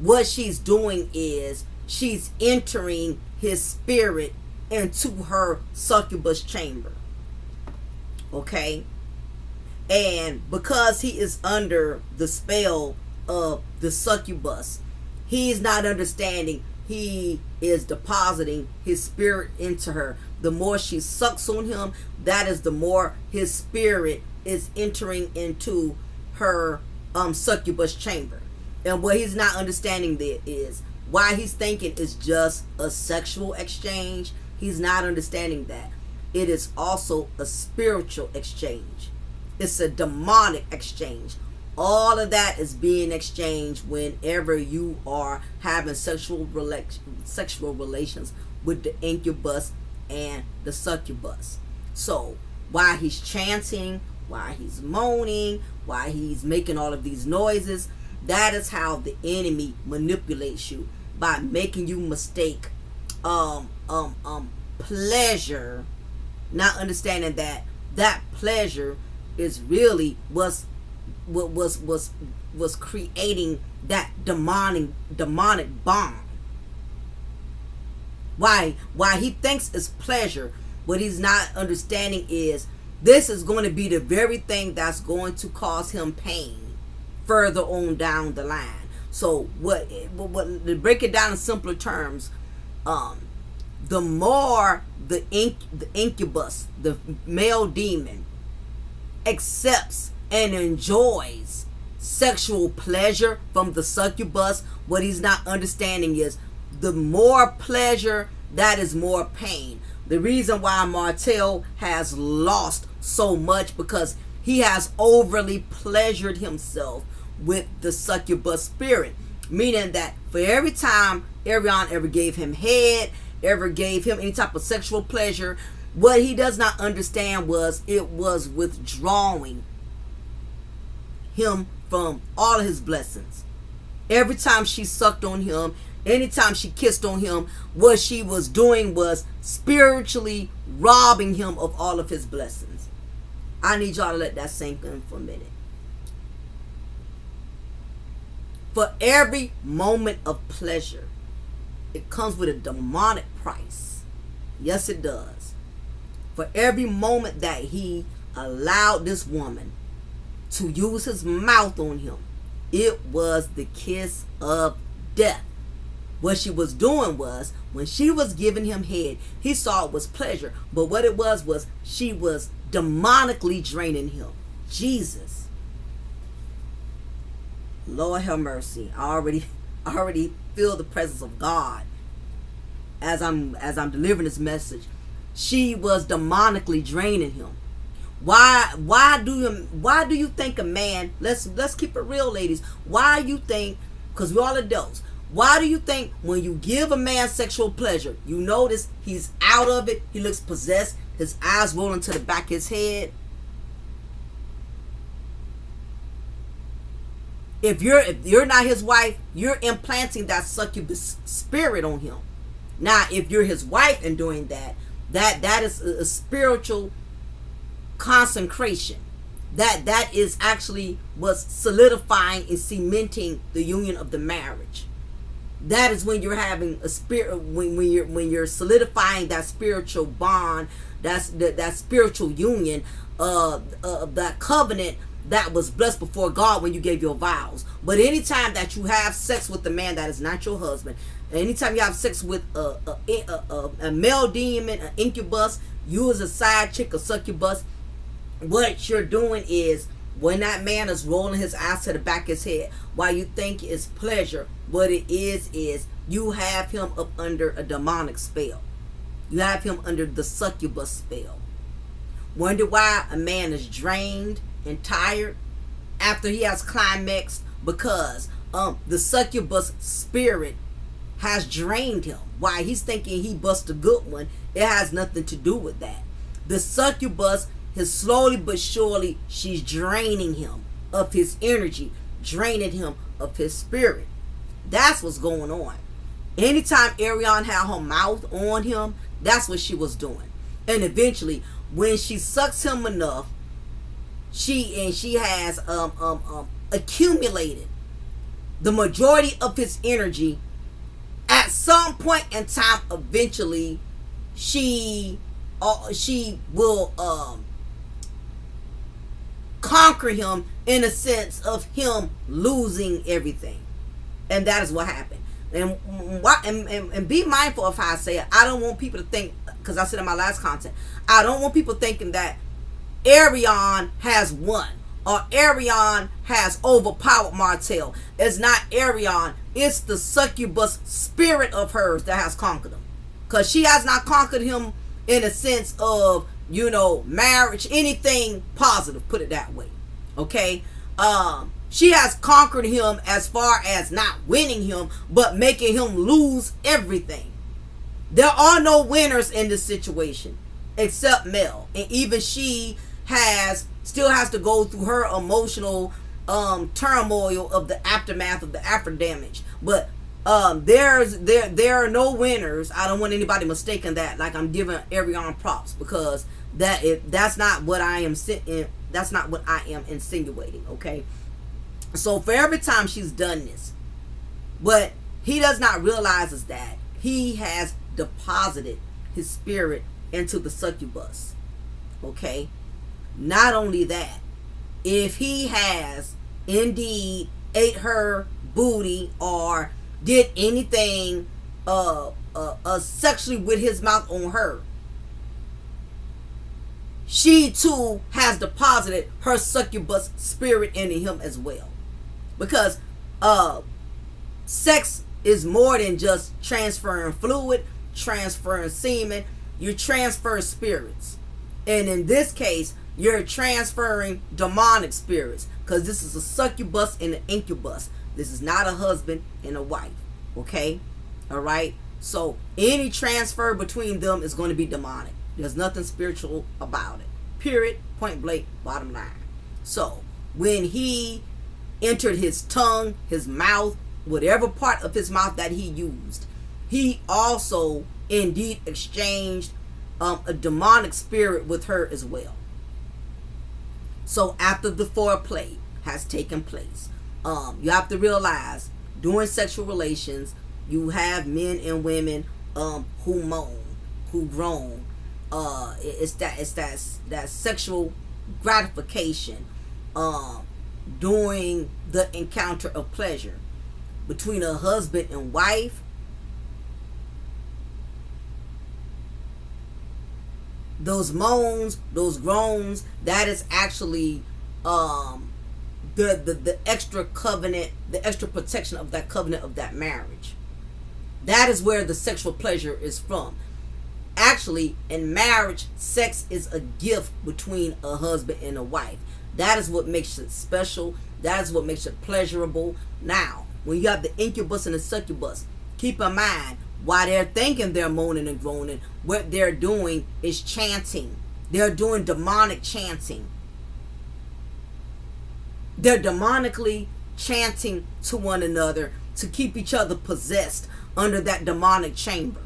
what she's doing is she's entering his spirit into her succubus chamber. Okay? And because he is under the spell of the succubus, he's not understanding. He is depositing his spirit into her. The more she sucks on him, that is the more his spirit is entering into her succubus chamber. And what he's not understanding there is why he's thinking it's just a sexual exchange. He's not understanding that it is also a spiritual exchange. It's a demonic exchange. All of that is being exchanged whenever you are having sexual relations with the incubus and the succubus. So while he's chanting, while he's moaning, while he's making all of these noises, that is how the enemy manipulates you, by making you mistake pleasure, not understanding that pleasure is really was creating that demonic bond. Why he thinks it's pleasure, what he's not understanding is this is going to be the very thing that's going to cause him pain further on down the line. So what to break it down in simpler terms, the more the incubus, the male demon, accepts and enjoys sexual pleasure from the succubus, what he's not understanding is the more pleasure, that is more pain. The reason why Martel has lost so much, because he has overly pleasured himself with the succubus spirit, meaning that for every time Arion ever gave him head, ever gave him any type of sexual pleasure, what he does not understand was it was withdrawing him from all of his blessings. Every time she sucked on him, anytime she kissed on him, what she was doing was spiritually robbing him of all of his blessings. I need y'all to let that sink in for a minute. For every moment of pleasure, it comes with a demonic price. Yes, it does. For every moment that he allowed this woman to use his mouth on him, it was the kiss of death. What she was doing was, when she was giving him head, he saw it was pleasure, but what it was she was demonically draining him. Jesus, Lord have mercy. I already feel the presence of God as I'm delivering this message. She was demonically draining him. Why do you think a man, let's keep it real, ladies, why you think, because we're all adults, why do you think when you give a man sexual pleasure, you notice he's out of it, he looks possessed, his eyes rolling to the back of his head? If you're not his wife, you're implanting that succubus spirit on him. Now, if you're his wife and doing that is a spiritual consecration. That is actually what's solidifying and cementing the union of the marriage. That is when you're having a spirit, when you're solidifying that spiritual bond, that spiritual union, that covenant that was blessed before God when you gave your vows. But anytime that you have sex with a man that is not your husband, anytime you have sex with a male demon, an incubus, you as a side chick, a succubus, what you're doing is, when that man is rolling his eyes to the back of his head, while you think it's pleasure, what it is you have him up under a demonic spell. You have him under the succubus spell. Wonder why a man is drained and tired after he has climaxed? Because the succubus spirit has drained him. Why? He's thinking he bust a good one. It has nothing to do with that. The succubus is slowly but surely, she's draining him of his energy, draining him of his spirit. That's what's going on. Anytime Arion had her mouth on him, that's what she was doing. And eventually, when she sucks him enough, she has accumulated the majority of his energy. At some point in time, eventually, she will conquer him, in a sense of him losing everything. And that is what happened. And be mindful of how I say it. I don't want people to think, because I said in my last content, I don't want people thinking that Arion has won or Arion has overpowered Martel. It's not Arion, it's the succubus spirit of hers that has conquered him. Because she has not conquered him in a sense of, marriage, anything positive, put it that way. Okay? She has conquered him as far as not winning him, but making him lose everything. There are no winners in this situation except Mel. And even she still has to go through her emotional turmoil of the aftermath of the after damage. But there are no winners. I don't want anybody mistaking that like I'm giving Ariana props, because that's not what I am insinuating. Okay, so for every time she's done this, what he does not realize is that he has deposited his spirit into the succubus. Okay, not only that, if he has indeed ate her booty or did anything sexually with his mouth on her, she too has deposited her succubus spirit into him as well. Because sex is more than just transferring fluid, transferring semen. You transfer spirits. And in this case, you're transferring demonic spirits, because this is a succubus and an incubus. This is not a husband and a wife. Okay? Alright? So any transfer between them is going to be demonic. There's nothing spiritual about it. Period. Point blank. Bottom line. So when he entered his tongue, his mouth, whatever part of his mouth that he used, he also indeed exchanged a demonic spirit with her as well. So after the foreplay has taken place, you have to realize during sexual relations, you have men and women who moan, who groan. It's that sexual gratification during the encounter of pleasure between a husband and wife. Those moans, those groans, that is actually the extra covenant, the extra protection of that covenant of that marriage. That is where the sexual pleasure is from. Actually, in marriage, sex is a gift between a husband and a wife. That is what makes it special. That is what makes it pleasurable. Now, when you have the incubus and the succubus, keep in mind, while they're thinking they're moaning and groaning, what they're doing is chanting. They're doing demonic chanting. They're demonically chanting to one another to keep each other possessed under that demonic chamber.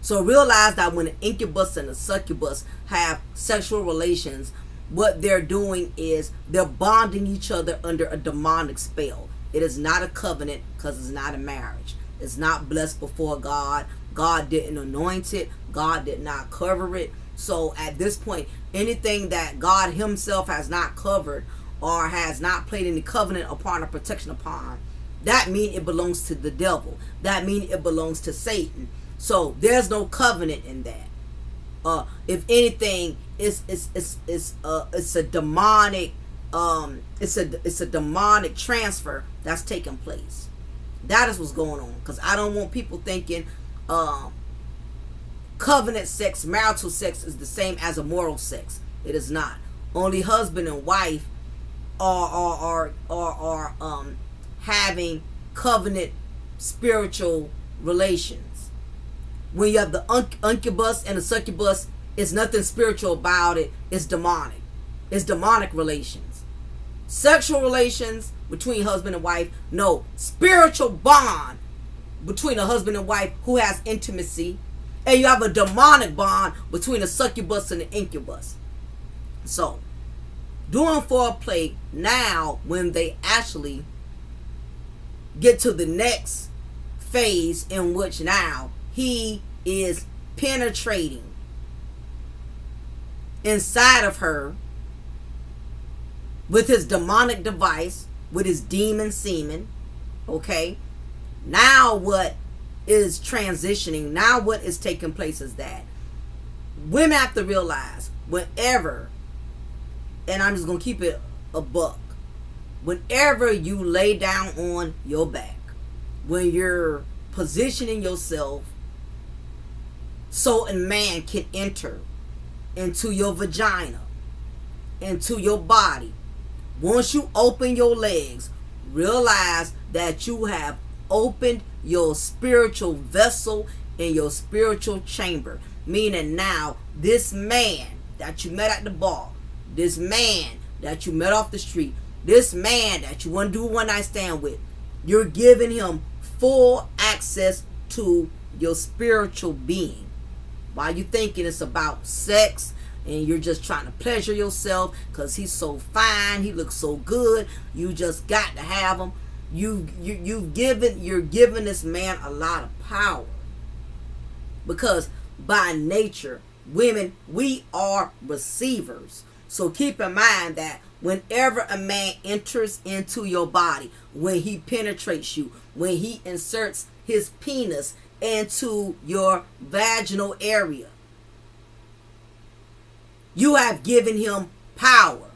So realize that when an incubus and a succubus have sexual relations, what they're doing is they're bonding each other under a demonic spell. It is not a covenant, because it's not a marriage. It's not blessed before God. God didn't anoint it. God did not cover it. So at this point, anything that God himself has not covered or has not played any covenant upon or protection upon, that means it belongs to the devil. That means it belongs to Satan. So there's no covenant in that. If anything, it's a demonic it's a demonic transfer that's taking place. That is what's going on. Because I don't want people thinking covenant sex, marital sex is the same as immoral sex. It is not. Only husband and wife are having covenant spiritual relations. When you have the incubus and the succubus, it's nothing spiritual about it. It's demonic. It's demonic relations. Sexual relations between husband and wife, no. Spiritual bond between a husband and wife who has intimacy. And you have a demonic bond between a succubus and an incubus. So, during foreplay, now when they actually get to the next phase, in which now he is penetrating inside of her with his demonic device, with his demon semen. Okay, now what is transitioning, now what is taking place is that women have to realize, whenever, and I'm just gonna keep it a buck, whenever you lay down on your back, when you're positioning yourself so a man can enter into your vagina, into your body. Once you open your legs, realize that you have opened your spiritual vessel in your spiritual chamber. Meaning now, this man that you met at the bar, this man that you met off the street, this man that you want to do a one night stand with, you're giving him full access to your spiritual being. While you thinking it's about sex and you're just trying to pleasure yourself because he's so fine, he looks so good, you just got to have him. You're giving this man a lot of power, because by nature, women, we are receivers. So keep in mind that whenever a man enters into your body, when he penetrates you, when he inserts his penis into your vaginal area, you have given him power.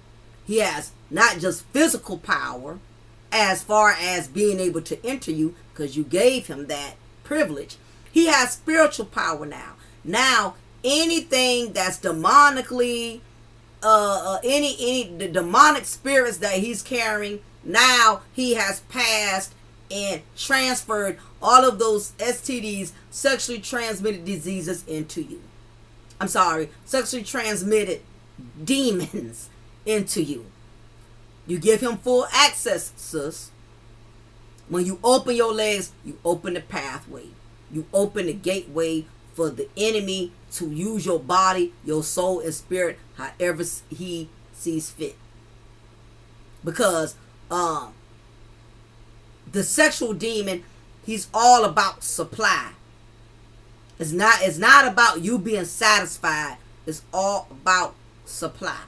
He has not just physical power as far as being able to enter you, because you gave him that privilege. He has spiritual power now. Now, anything that's demonically, the demonic spirits that he's carrying, now he has passed and transferred all of those STDs, sexually transmitted diseases, into you. I'm sorry, sexually transmitted demons into you. You give him full access, sis. When you open your legs, you open the pathway. You open the gateway for the enemy to use your body, your soul, and spirit however he sees fit. Because the sexual demon, he's all about supply. It's not about you being satisfied. It's all about supply.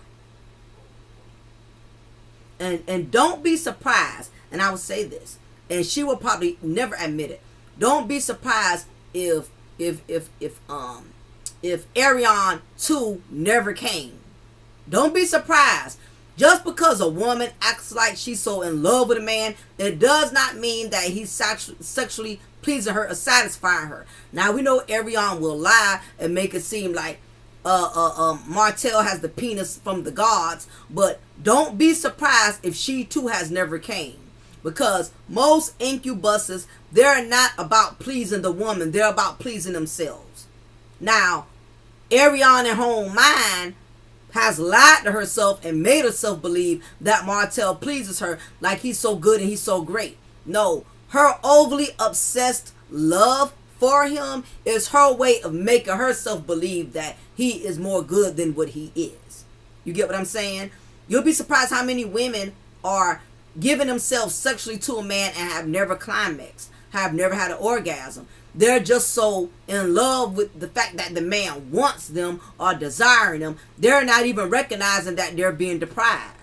And don't be surprised, and I will say this, and she will probably never admit it. Don't be surprised if Arion 2 never came. Don't be surprised. Just because a woman acts like she's so in love with a man, it does not mean that he's sexually pleasing her or satisfying her. Now, we know Arion will lie and make it seem like Martell has the penis from the gods, but don't be surprised if she too has never came. Because most incubuses, they're not about pleasing the woman, they're about pleasing themselves. Now, Arion in her own mind has lied to herself and made herself believe that Martell pleases her, like he's so good and he's so great. No, her overly obsessed love for him is her way of making herself believe that he is more good than what he is. You get what I'm saying? You'll be surprised how many women are giving themselves sexually to a man and have never climaxed, have never had an orgasm. They're just so in love with the fact that the man wants them or desiring them, they're not even recognizing that they're being deprived,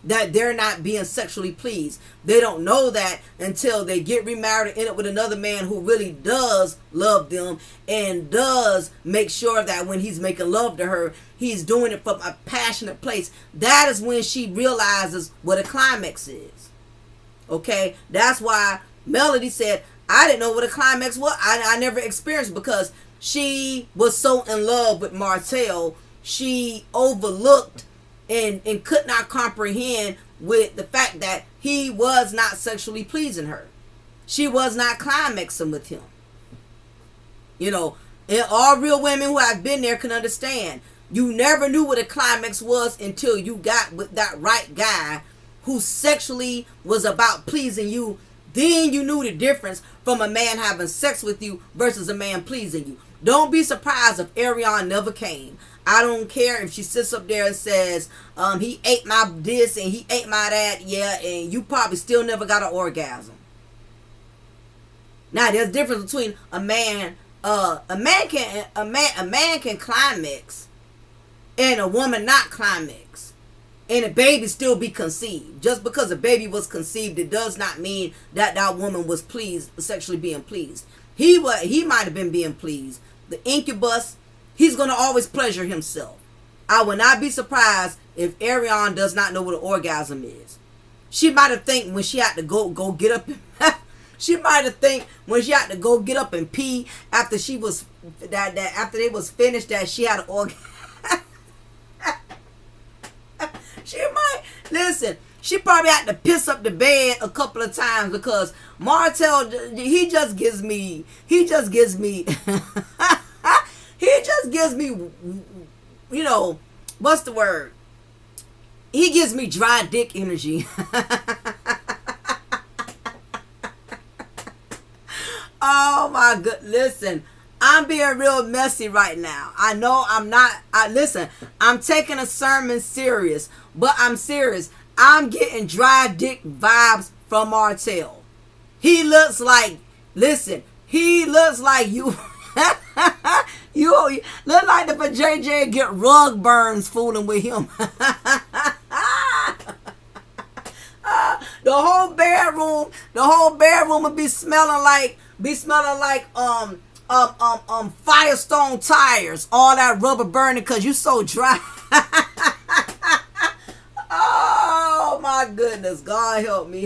that they're not being sexually pleased. They don't know that until they get remarried and end up with another man who really does love them and does make sure that when he's making love to her, he's doing it from a passionate place. That is when she realizes what a climax is. Okay? That's why Melody said, I didn't know what a climax was. I never experienced, because she was so in love with Martell, she overlooked and could not comprehend with the fact that he was not sexually pleasing her. She was not climaxing with him. You know, and all real women who have been there can understand. You never knew what a climax was until you got with that right guy who sexually was about pleasing you. Then you knew the difference from a man having sex with you versus a man pleasing you. Don't be surprised if Arion never came. I don't care if she sits up there and says, he ate my this and he ate my that, yeah, and you probably still never got an orgasm. Now, there's a difference between a man can climax and a woman not climax, and a baby still be conceived. Just because a baby was conceived, it does not mean that that woman was pleased, sexually being pleased. He might have been being pleased. The incubus, he's going to always pleasure himself. I would not be surprised if Arion does not know what an orgasm is. She might have think when she had to go get up, She might have think when she had to go get up and pee after she was that after they was finished that she had an organ. She might listen. She probably had to piss up the bed a couple of times because Martell, he just gives me, he just gives me, you know, what's the word? He gives me dry dick energy. Oh my good, listen, I'm being real messy right now. I know I'm not, listen, I'm taking a sermon serious, but I'm serious. I'm getting dry dick vibes from Martell. He looks like, listen, he looks like you, you look like if a JJ get rug burns fooling with him. The whole bedroom would be smelling like Firestone tires, all that rubber burning because you so dry. Oh my goodness, God help me.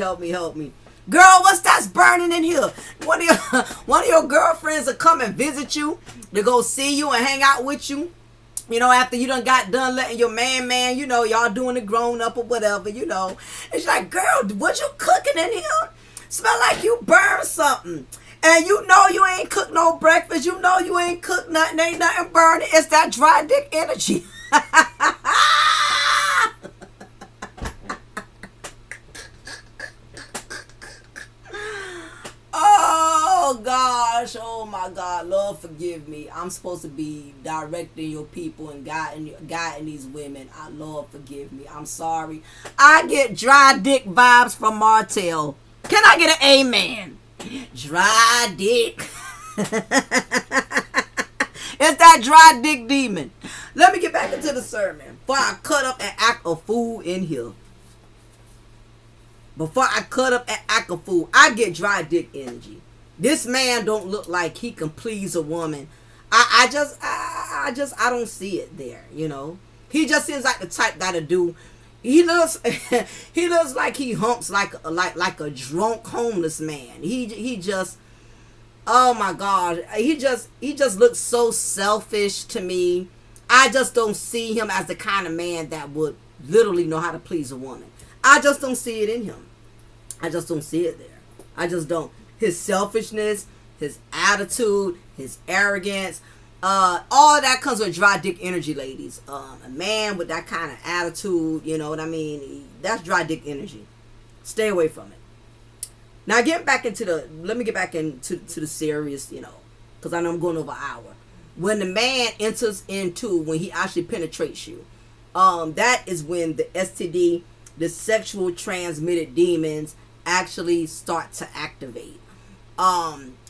Girl, what's that's burning in here? One of your girlfriends will come and visit you to go see you and hang out with you. You know, after you done got done letting your man, you know, y'all doing it grown up or whatever, you know. And she's like, girl, what you cooking in here? Smell like you burned something. And you know you ain't cooked no breakfast. You know you ain't cooked nothing. Ain't nothing burning. It's that dry dick energy. Oh gosh, oh my God, Lord forgive me. I'm supposed to be directing your people and guiding these women. Lord forgive me. I'm sorry. I get dry dick vibes from Martell. Can I get an amen? Dry dick. It's that dry dick demon. Let me get back into the sermon before I cut up and act a fool in here. I get dry dick energy. This man don't look like he can please a woman. I don't see it there, you know. He just seems like the type that'll do. He looks like he humps like a drunk homeless man. He just, oh my God, he just looks so selfish to me. I just don't see him as the kind of man that would literally know how to please a woman. I just don't see it in him. I just don't see it there. I just don't. His selfishness, his attitude, his arrogance, all that comes with dry dick energy, ladies. A man with that kind of attitude, you know what I mean? That's dry dick energy. Stay away from it. Now, let me get back into the serious, you know, because I know I'm going over an hour. When the man enters into, when he actually penetrates you, that is when the STD, the sexual transmitted demons, actually start to activate.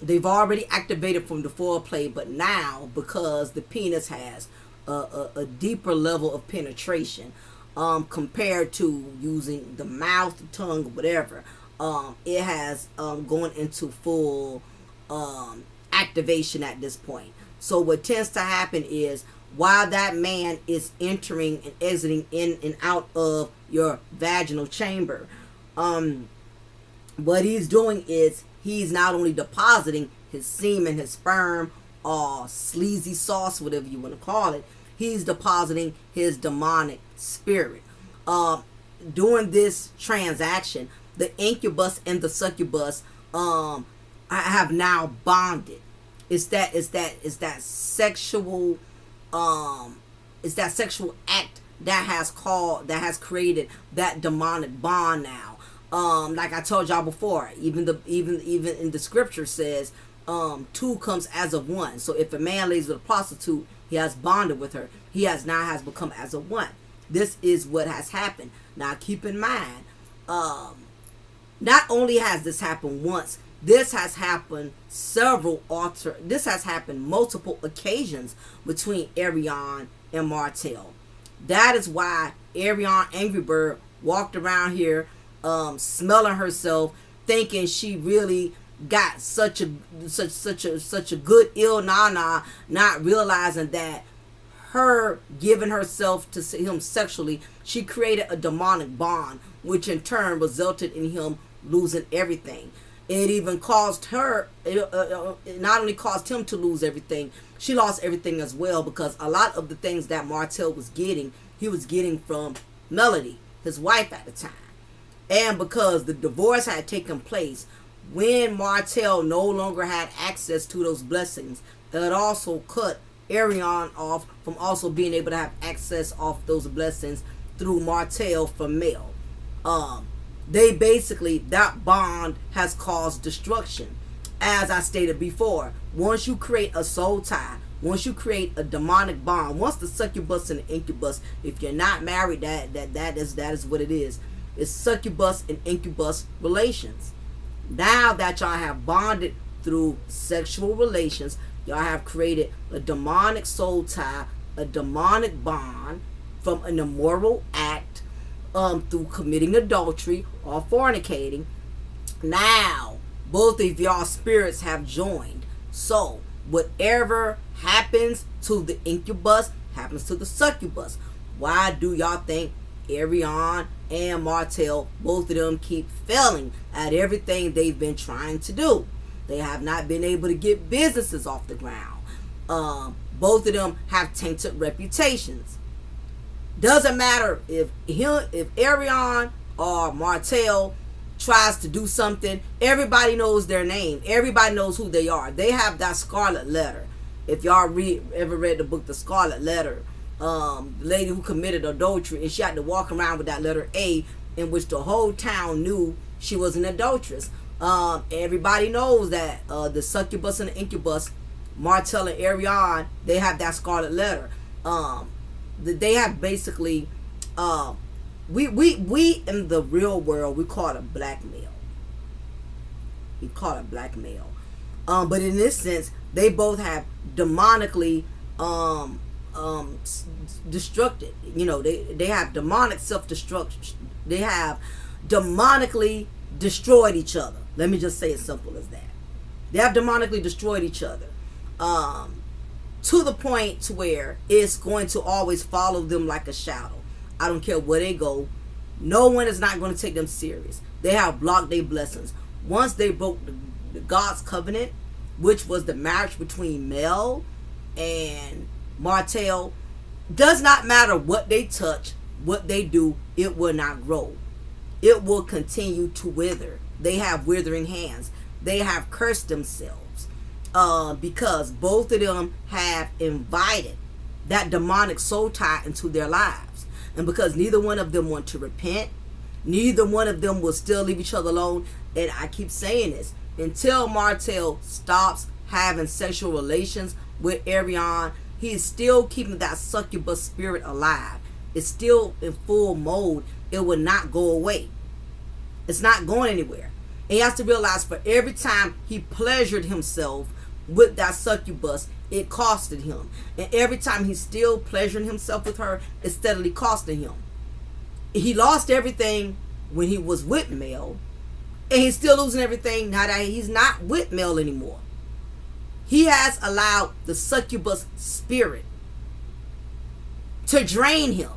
They've already activated from the foreplay, but now because the penis has a deeper level of penetration compared to using the mouth, the tongue, whatever, it has gone into full activation at this point. So what tends to happen is while that man is entering and exiting in and out of your vaginal chamber, what he's doing is he's not only depositing his semen, his sperm, or sleazy sauce, whatever you want to call it, he's depositing his demonic spirit. During this transaction, the incubus and the succubus have now bonded. It's that sexual act that has created that demonic bond now. Like I told y'all before, even in the scripture says, two comes as of one. So if a man lays with a prostitute, he has bonded with her. He has become as of one. This is what has happened. Now keep in mind, not only has this happened once, this has happened multiple occasions between Arion and Martell. That is why Arion Angry Bird walked around here smelling herself, thinking she really got such a good 𝓜𝓸𝓬𝓱𝓪'𝓼, not realizing that her giving herself to him sexually, she created a demonic bond, which in turn resulted in him losing everything. It even caused her, it not only caused him to lose everything, she lost everything as well, because a lot of the things that Martell was getting, he was getting from Melody, his wife at the time. And because the divorce had taken place, when Martell no longer had access to those blessings, it also cut Arion off from also being able to have access off those blessings through Martell from Mel. They basically, that bond has caused destruction. As I stated before, once you create a soul tie, once you create a demonic bond, once the succubus and the incubus, if you're not married, that is what it is. It's succubus and incubus relations. Now that y'all have bonded through sexual relations, y'all have created a demonic soul tie, a demonic bond from an immoral act, through committing adultery or fornicating. Now, both of y'all spirits have joined. So, whatever happens to the incubus happens to the succubus. Why do y'all think Arion and Martell, both of them, keep failing at everything they've been trying to do? They have not been able to get businesses off the ground. Both of them have tainted reputations. Doesn't matter if Arion or Martell tries to do something, everybody knows their name. Everybody knows who they are. They have that scarlet letter. If y'all ever read the book The Scarlet Letter, the lady who committed adultery, and she had to walk around with that letter A, in which the whole town knew she was an adulteress. Everybody knows that the succubus and the incubus, Martell and Arion, they have that scarlet letter. They have basically, we in the real world, we call it blackmail. We call it blackmail. But in this sense, they both have demonically destructed. You know, they have demonic self-destruction. They have demonically destroyed each other. Let me just say it simple as that. They have demonically destroyed each other. To the point to where it's going to always follow them like a shadow. I don't care where they go. No one is not going to take them serious. They have blocked their blessings. Once they broke the God's covenant, which was the marriage between Mel and Martell, does not matter what they touch, what they do, it will not grow. It will continue to wither. They have withering hands. They have cursed themselves. Because both of them have invited that demonic soul tie into their lives. And because neither one of them want to repent, neither one of them will still leave each other alone. And I keep saying this, until Martell stops having sexual relations with Arion, he is still keeping that succubus spirit alive. It's still in full mode. It will not go away. It's not going anywhere. And he has to realize, for every time he pleasured himself with that succubus, it costed him. And every time he's still pleasuring himself with her, it's steadily costing him. He lost everything when he was with Mel, and he's still losing everything now that he's not with Mel anymore. He has allowed the succubus spirit to drain him.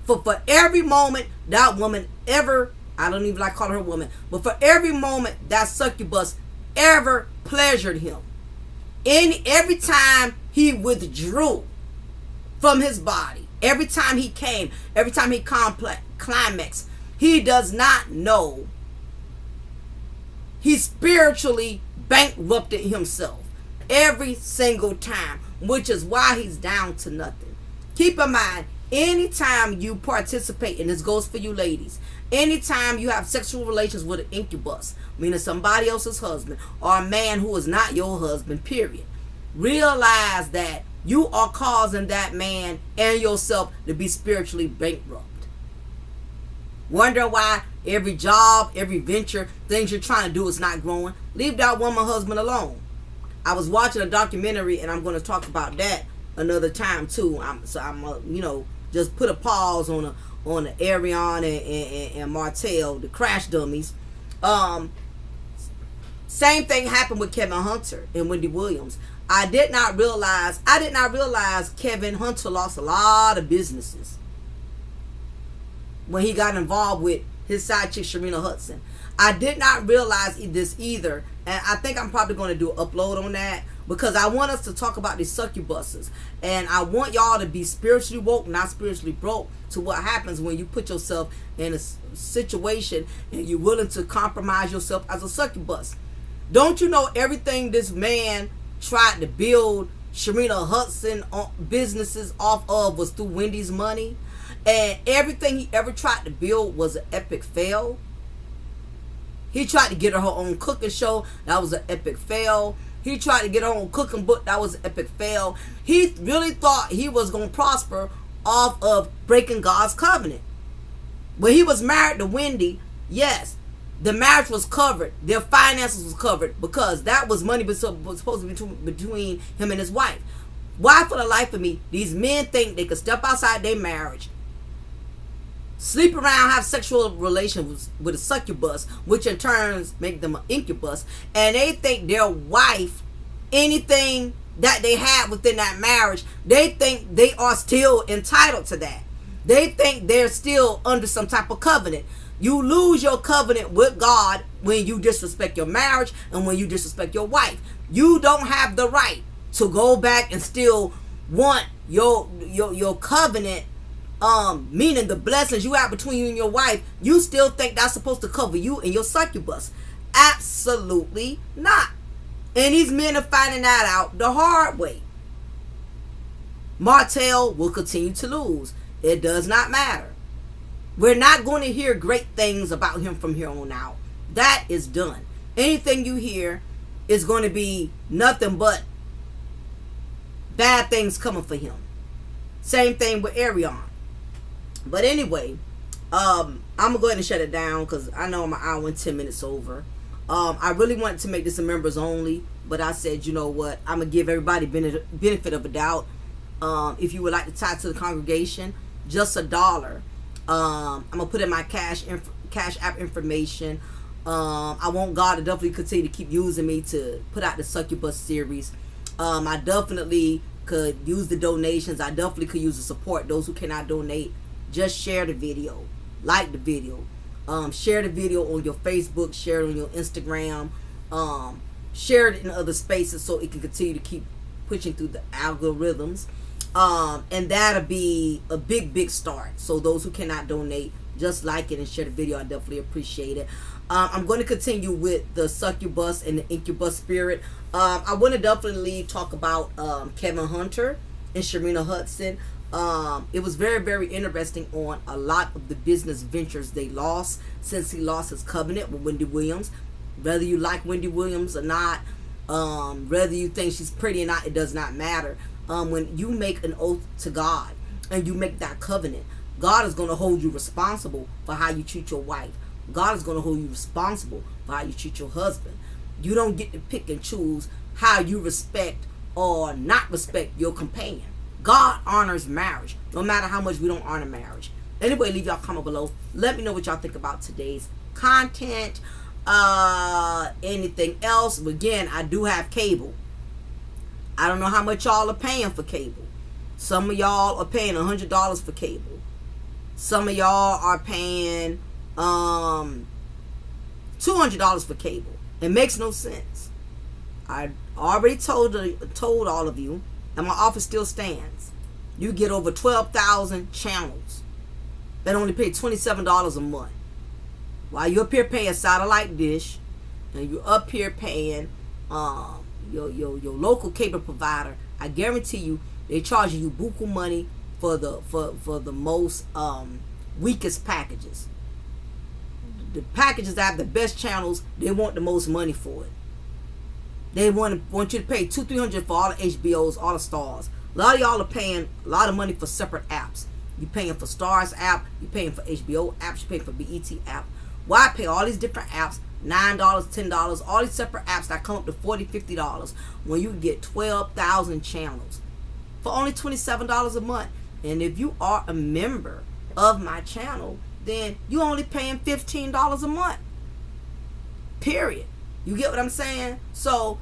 For every moment that woman ever, I don't even like calling her woman, but for every moment that succubus ever pleasured him, every time he withdrew from his body, every time he came, every time he climaxed, he does not know. He spiritually bankrupted himself every single time, which is why he's down to nothing. Keep in mind, anytime you participate, and this goes for you ladies, anytime you have sexual relations with an incubus, meaning somebody else's husband, or a man who is not your husband, period, realize that you are causing that man and yourself to be spiritually bankrupt. Wondering why every job, every venture, things you're trying to do is not growing? Leave that woman husband alone. I was watching a documentary, and I'm going to talk about that another time too. I'm just put a pause on the Arion and Martell, the crash dummies. Same thing happened with Kevin Hunter and Wendy Williams. I did not realize Kevin Hunter lost a lot of businesses when he got involved with his side chick Sharina Hudson. I did not realize this either, and I think I'm probably going to do an upload on that, because I want us to talk about these succubuses, and I want y'all to be spiritually woke, not spiritually broke, to what happens when you put yourself in a situation and you're willing to compromise yourself as a succubus. Don't you know everything this man tried to build 𝓜𝓸𝓬𝓱𝓪'𝓼 businesses off of was through Wendy's money? And everything he ever tried to build was an epic fail. He tried to get her own cooking show. That was an epic fail. He tried to get her own cooking book. That was an epic fail. He really thought he was going to prosper off of breaking God's covenant. When he was married to Wendy, yes, the marriage was covered. Their finances was covered because that was money was supposed to be between him and his wife. Why, for the life of me, these men think they could step outside their marriage, sleep around, have sexual relations with a succubus, which in turn make them an incubus, and they think their wife, anything that they had within that marriage, they think they are still entitled to that. They think they're still under some type of covenant. You lose your covenant with God when you disrespect your marriage and when you disrespect your wife. You don't have the right to go back and still want your covenant, meaning the blessings you have between you and your wife. You still think that's supposed to cover you and your succubus? Absolutely not. And these men are finding that out the hard way. Martell will continue to lose. It does not matter. We're not going to hear great things about him from here on out. That is done. Anything you hear is going to be nothing but bad things coming for him. Same thing with Arion. But anyway, I'm going to go ahead and shut it down because I know I'm an hour and 10 minutes over. I really wanted to make this a members only, but I said, you know what, I'm going to give everybody benefit of a doubt. If you would like to tie to the congregation, just $1. I'm going to put in my cash app information. I want God to definitely continue to keep using me to put out the Succubus series. I definitely could use the donations. I definitely could use the support. Those who cannot donate, just share the video, like the video, share the video on your Facebook, share it on your Instagram, share it in other spaces so it can continue to keep pushing through the algorithms. And that'll be a big start. So those who cannot donate, just like it and share the video. I definitely appreciate it. I'm going to continue with the succubus and the incubus spirit. I want to definitely talk about Kevin Hunter and 𝓜𝓸𝓬𝓱𝓪'𝓼. It was very interesting on a lot of the business ventures they lost since he lost his covenant with Wendy Williams. Whether you like Wendy Williams or not, whether you think she's pretty or not, it does not matter. When you make an oath to God and you make that covenant, God is going to hold you responsible for how you treat your wife. God is going to hold you responsible for how you treat your husband. You don't get to pick and choose how you respect or not respect your companion. God honors marriage, no matter how much we don't honor marriage. Anyway, leave y'all comment below. Let me know what y'all think about today's content. Anything else? Again, I do have cable. I don't know how much y'all are paying for cable. Some of y'all are paying $100 for cable. Some of y'all are paying $200 for cable. It makes no sense. I already told all of you, and my offer still stands. You get over 12,000 channels that only pay $27 a month. While you're up here paying satellite dish, and you're up here paying your local cable provider, I guarantee you they charging you buku money for the most weakest packages. The packages that have the best channels, they want the most money for it. They want you to pay $200-300 for all the HBOs, all the stars. A lot of y'all are paying a lot of money for separate apps. You're paying for Stars app, you're paying for HBO apps, you're paying for BET app. Why pay all these different apps, $9, $10, all these separate apps that come up to $40-50 when you get 12,000 channels for only $27 a month? And if you are a member of my channel, then you only paying $15 a month. Period. You get what I'm saying? So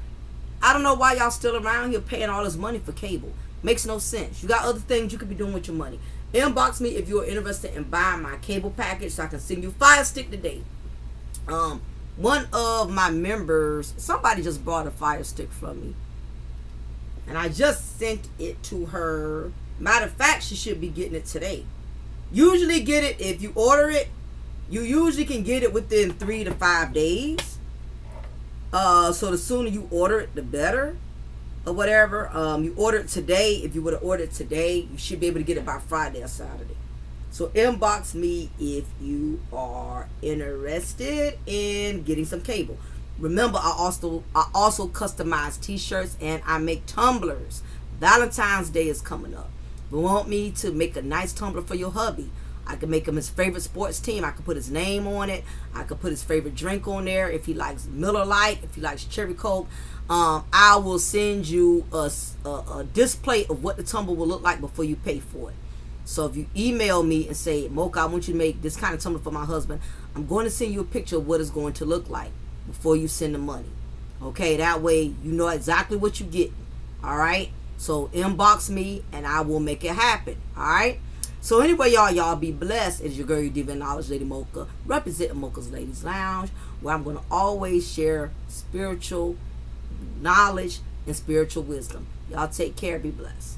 I don't know why y'all still around here paying all this money for cable. Makes no sense. You got other things you could be doing with your money. Inbox me if you're interested in buying my cable package so I can send you Fire Stick today. One of my members, somebody just bought a fire stick from me, and I just sent it to her. Matter of fact, she should be getting it today. Usually get it, if you order it, you usually can get it within 3 to 5 days. So the sooner you order it, the better, or whatever. You order it today. If you would have ordered it today, you should be able to get it by Friday or Saturday. So inbox me if you are interested in getting some cable. Remember, I also customize t-shirts and I make tumblers. Valentine's Day is coming up. If you want me to make a nice tumbler for your hubby, I can make him his favorite sports team. I can put his name on it. I can put his favorite drink on there. If he likes Miller Lite, if he likes Cherry Coke, I will send you a display of what the tumbler will look like before you pay for it. So if you email me and say, Mocha, I want you to make this kind of tumbler for my husband, I'm going to send you a picture of what it's going to look like before you send the money. Okay, that way you know exactly what you get. All right, so inbox me and I will make it happen. All right. So anyway, y'all be blessed. It's your girl, your diva knowledge, Lady Mocha, representing Mocha's Ladies Lounge, where I'm going to always share spiritual knowledge and spiritual wisdom. Y'all take care. Be blessed.